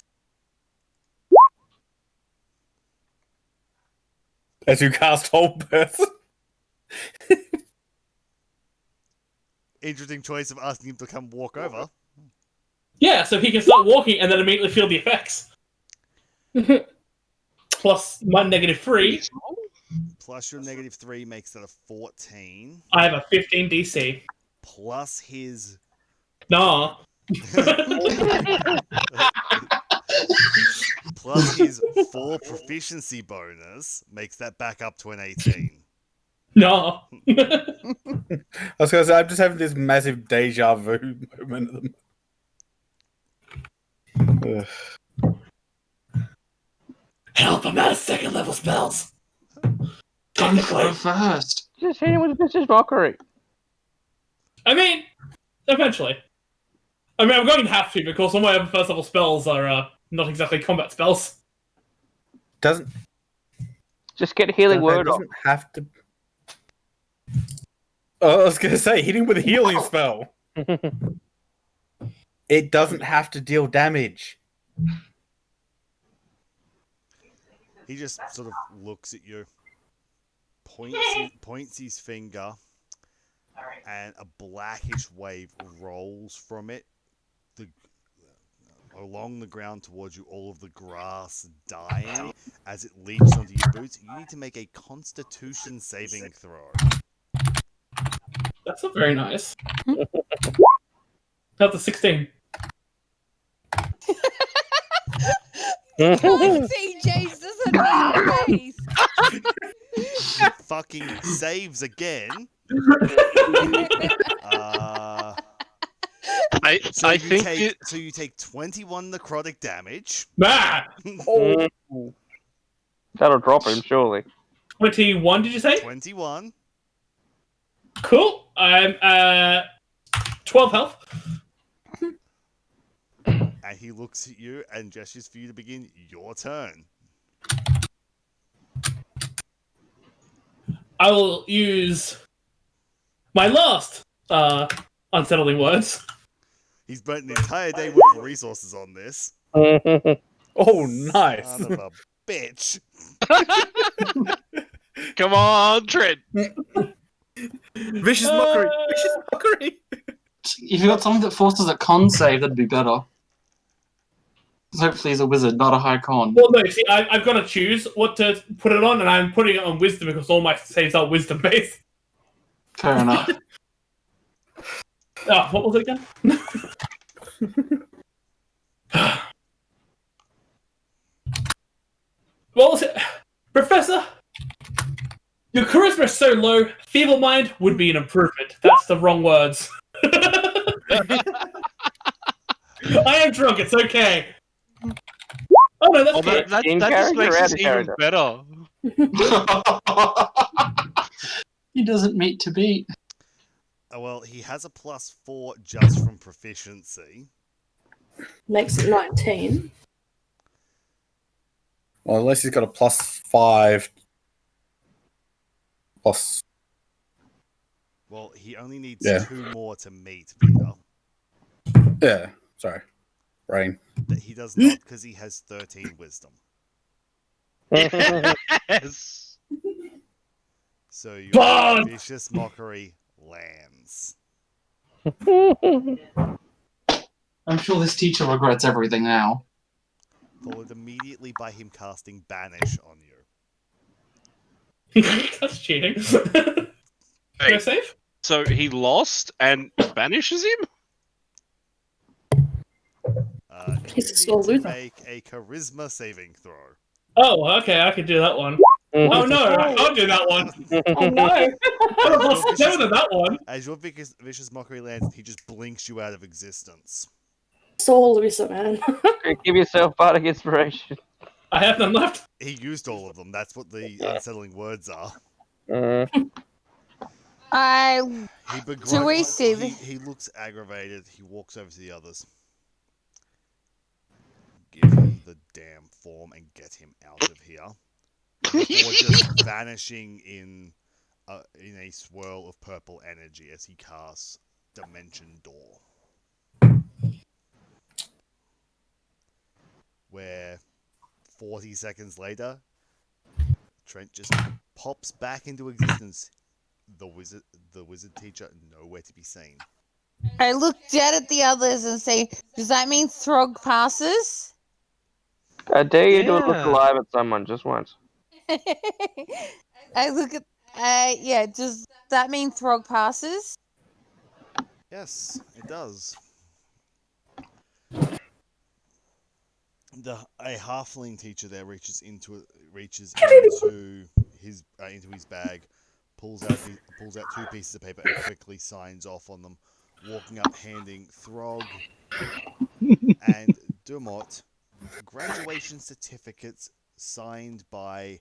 As you cast Hold Person. Interesting choice of asking him to come walk over. Yeah, so he can start walking and then immediately feel the effects. Plus my -3. Plus your -3 makes that a 14. I have a 15 DC. Plus his... Nah. Plus his 4 proficiency bonus makes that back up to an 18. No. I was going to say, I'm just having this massive deja vu moment at the Help, I'm out of second level spells. Go first. Just hit him with a vicious mockery. I mean, eventually. I mean, I'm going to have to because all my other first level spells are not exactly combat spells. Doesn't Just get a healing word off. doesn't have to. Oh, I was going to say, hitting with a healing spell. It doesn't have to deal damage. He just sort of looks at you, points his finger, and a blackish wave rolls from it along the ground towards you, all of the grass dying as it leaps onto your boots. You need to make a Constitution saving throw. That's not very nice. That's a 16. CJ's doesn't face. Fucking saves again. So you take 21 necrotic damage. Ah! That'll drop him, surely. 21, did you say? 21. Cool. I'm 12 health. And he looks at you and gestures for you to begin your turn. I will use my last unsettling words. He's burnt an entire day worth of resources on this. Oh, nice. Son of a bitch. Come on, Trent. Vicious mockery. Vicious mockery. If you got something that forces a con save, that'd be better. 'Cause hopefully he's a wizard, not a high con. Well, no, see, I've got to choose what to put it on, and I'm putting it on wisdom because all my saves are wisdom based. Fair enough. Oh, what was it again? What was it? Professor? Your charisma is so low, feeble mind would be an improvement. That's the wrong words. I am drunk, it's okay. Oh no, that's good. That just makes this even better. He doesn't meet to beat. Well, he has a +4 just from proficiency. Makes it 19. Well, unless he's got a +5. Plus. Well, he only needs 2 more to meet, Peter. Yeah, sorry. Brain. That he does not because he has 13 wisdom. Yes. So your Bond! vicious mockery lands. I'm sure this teacher regrets everything now. Followed immediately by him casting Banish on you. That's cheating. Can I Hey, save? so he lost and banishes him? He's a You sore need to loser. make a charisma saving throw. Oh, okay, I can do that one. Oh no, I can't do that one. Oh no! I'm a plus 7 on that one. As your vicious mockery lands, he just blinks you out of existence. Sore loser, man. Give yourself bardic inspiration. I have none left. He used all of them. That's what the unsettling words are. I He Do we see the- he looks aggravated. He walks over to the others. Give him the damn form and get him out of here. Before just vanishing in a swirl of purple energy as he casts Dimension Door. Where 40 seconds later, Trent just pops back into existence. The wizard teacher nowhere to be seen. I look dead at the others and say, "Does that mean Throg passes?" I dare you to look Yeah. alive at someone just once. I look at. Yeah. Does that mean Throg passes? Yes, it does. A halfling teacher there reaches into his bag, pulls out 2 pieces of paper and quickly signs off on them, walking up handing Throg and Dumont graduation certificates signed by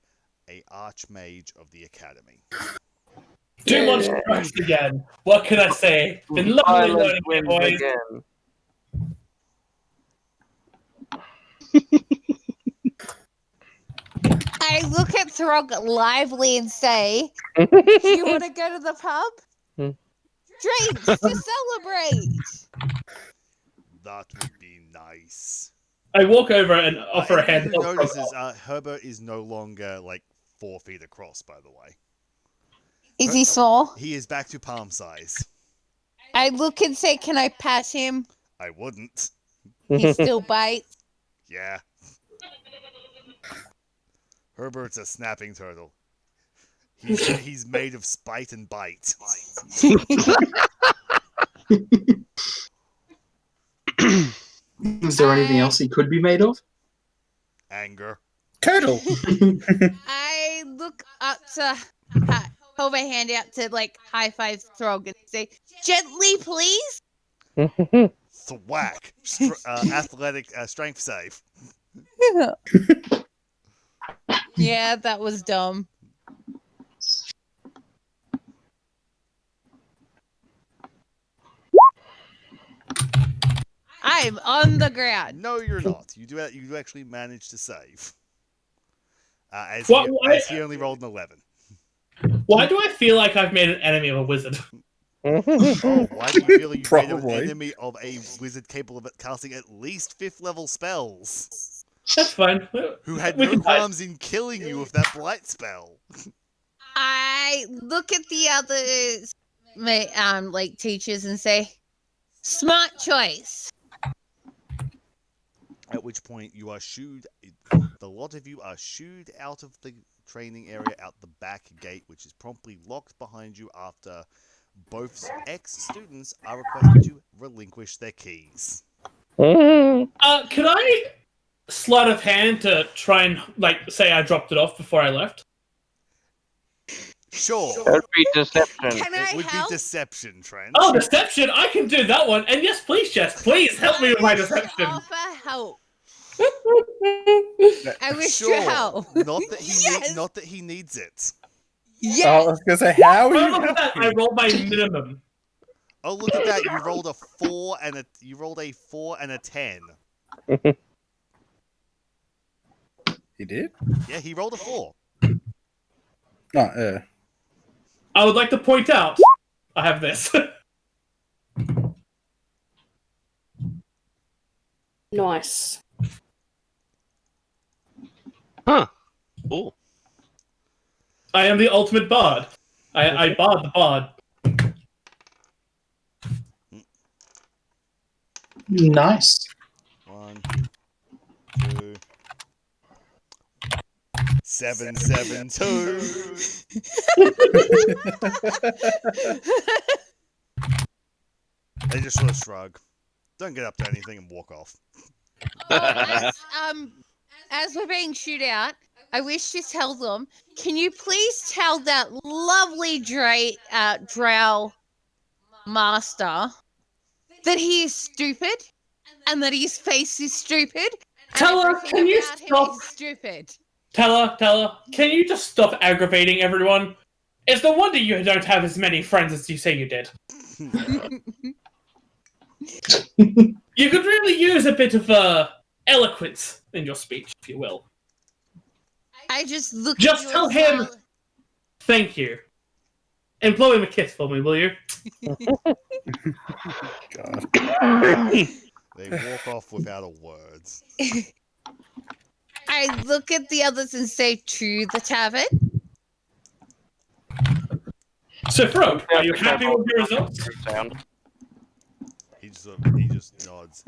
a archmage of the academy. Too much Christ again. What can I say? Been lovely Violence learning you, wins boys. again. I look at Throg lively and say, "You want to go to the pub? Drinks to celebrate." That would be nice. I walk over and offer a hand. Who notices Herbert is no longer like 4 feet across, by the way. Is he small? He is back to palm size. I look and say, "Can I pat him?" I wouldn't. He still bites. Yeah. Herbert's a snapping turtle. He's made of spite and bite. Is there anything else he could be made of? Anger. Turtle. I look up to hold my hand out to like high five Throg and say, "Gently, please." Thwack. Athletic strength save. Yeah, that was dumb. I'm on the ground. No, you're not. You do actually manage to save. As he only rolled an 11. Why do I feel like I've made an enemy of a wizard? Oh, why do you feel like you've made an Probably. enemy of a wizard capable of casting at least 5th level spells? That's fine. Who had We no can hide. qualms in killing you with that blight spell? I look at the others, like teachers, and say, "Smart choice." At which point you are shooed. The lot of you are shooed out of the training area out the back gate, which is promptly locked behind you after both ex-students are requested to relinquish their keys. Can I sleight of hand to try and say I dropped it off before I left? Sure. That'd be deception. Can I It would help? be deception, Trent. Oh, deception! I can do that one. And yes, please, Jess, please help me with my deception. Offer help. I wish Sure. to help. Not that he Yes. not that he needs it. Oh, I Yes. was gonna say, how are Oh, you? look at that! I rolled my minimum. Oh, look at that! You rolled a 4 and a 10. He did. Yeah, he rolled a 4. Oh, I would like to point out, I have this. Nice. Huh. Cool. I am the ultimate bard. I bard the bard. Nice. 1, 2, 7, 7, 2. They just sort of shrug. Don't get up to anything and walk off. Oh, as we're being shoot out, I wish to tell them, can you please tell that lovely drow master that he is stupid and that his face is stupid and Tell her, everything can you about him stop? is stupid. Tell her, can you just stop aggravating everyone? It's no wonder you don't have as many friends as you say you did. You could really use a bit of eloquence in your speech, if you will. I just look Just at you tell and him, smile. thank you. And blow him a kiss for me, will you? God. They walk off without a word. I look at the others and say, to the tavern. So, Frog, are you happy with your results? He just nods.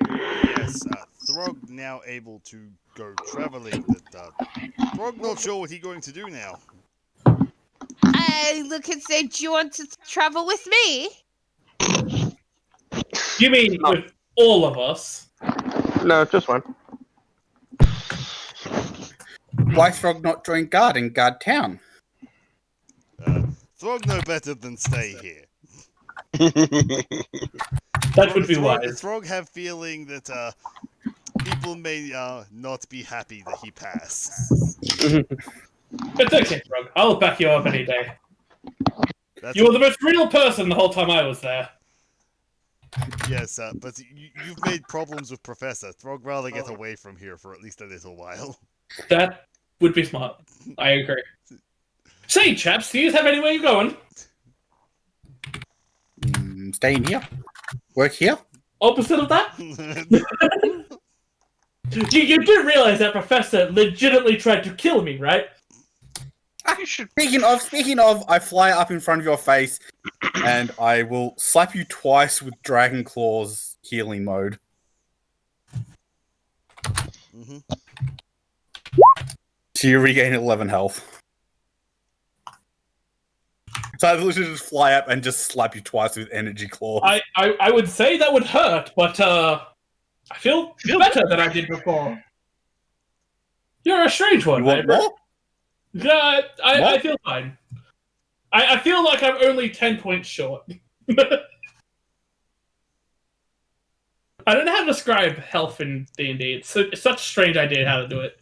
Yes, Throg now able to go traveling. Throg not sure what he going to do now. I look and say, do you want to travel with me? You mean No. with all of us? No, just one. Why Throg not join guard in Guard Town? Throg know better than stay here. That would be wise. Throg have feeling that people may not be happy that he passed. It's okay, Frog. I'll back you up any day. That's You were the most real person the whole time I was there. Yes, but you've made problems with Professor. Throg rather get away from here for at least a little while. That would be smart. I agree. Say, chaps, do you have anywhere you're going? Staying here. Work here. Opposite of that? You do realize that Professor legitimately tried to kill me, right? Speaking of, I fly up in front of your face, and I will slap you twice with Dragon Claw's healing mode. Mm-hmm. So you regain 11 health. So I literally just fly up and just slap you twice with Energy Claws. I would say that would hurt, but I feel better than I did before. You're a strange one, You want right? more? Yeah, I What? feel fine. I feel like I'm only 10 points short. I don't know how to describe health in D&D. It's such a strange idea how to do it.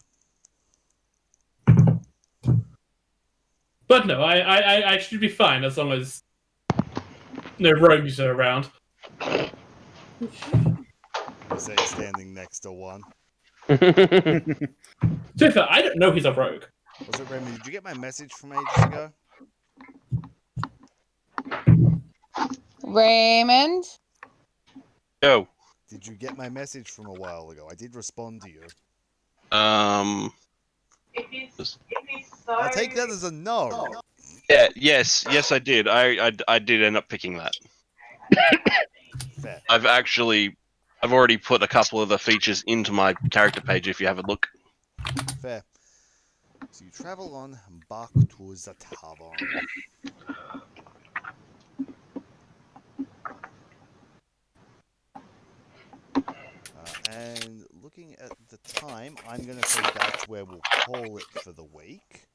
But no, I should be fine as long as no rogues are around. You say standing next to one. To be fair, I don't know he's a rogue. Was it Remy? Did you get my message from ages ago? Raymond? Yo. Did you get my message from a while ago? I did respond to you. If he's so... I'll take that as a no. Yeah, yes, I did. I did end up picking that. Fair. I've already put a couple of the features into my character page if you have a look. Fair. So you travel on back to the tavern. And looking at the time, I'm going to say that's where we'll call it for the week.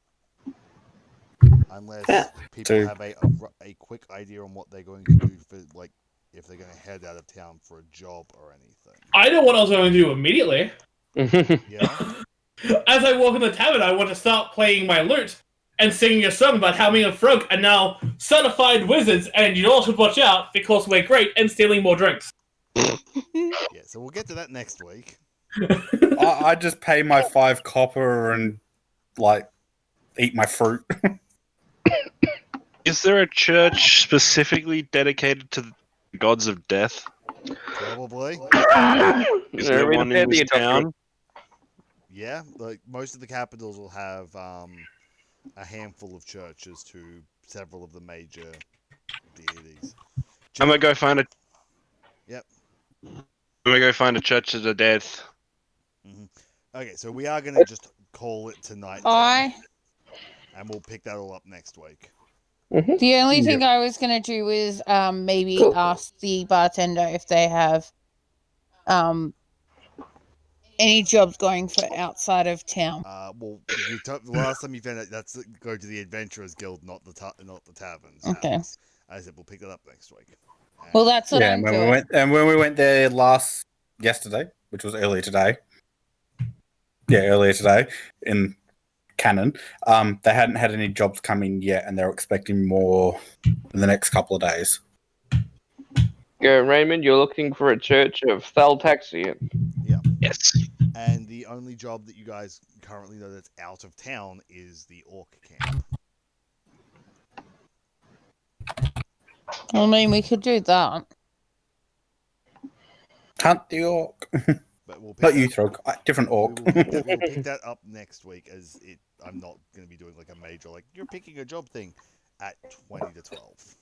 Unless people have a quick idea on what they're going to do for, like, if they're going to head out of town for a job or anything. I know what I was going to do immediately. Yeah? As I walk in the tavern, I want to start playing my lute and singing a song about how me and Frog are now certified wizards, and you all should watch out because we're great and stealing more drinks. Yeah, so we'll get to that next week. I just pay my 5 copper and, like, eat my fruit. Is there a church specifically dedicated to the gods of death? Probably. Is there one in this town? Yeah, like most of the capitals will have a handful of churches to several of the major deities. I'm gonna go find a. Yep. I'm gonna go find a church of the death. Okay, so we are going to just call it tonight, then, and we'll pick that all up next week. The only thing I was gonna do is maybe Cool. ask the bartender if they have any jobs going for outside of town. Well, the last time you found out, that's go to the Adventurers Guild, not the taverns. Okay. I said we'll pick that up next week. Well, that's what Yeah, I'm when doing. when we went there yesterday, which was earlier today. Yeah, earlier today in Cannon, they hadn't had any jobs come in yet, and they're expecting more in the next couple of days. Raymond, you're looking for a church of Thaltaxian. Yeah. Yes. And the only job that you guys currently know that's out of town is the Orc camp. I mean, we could do that. Hunt the orc. But we'll pick Not that- you, Throg. Different orc. We will pick that up next week, as I'm not going to be doing like a major, like, you're picking a job thing at 20 to 12.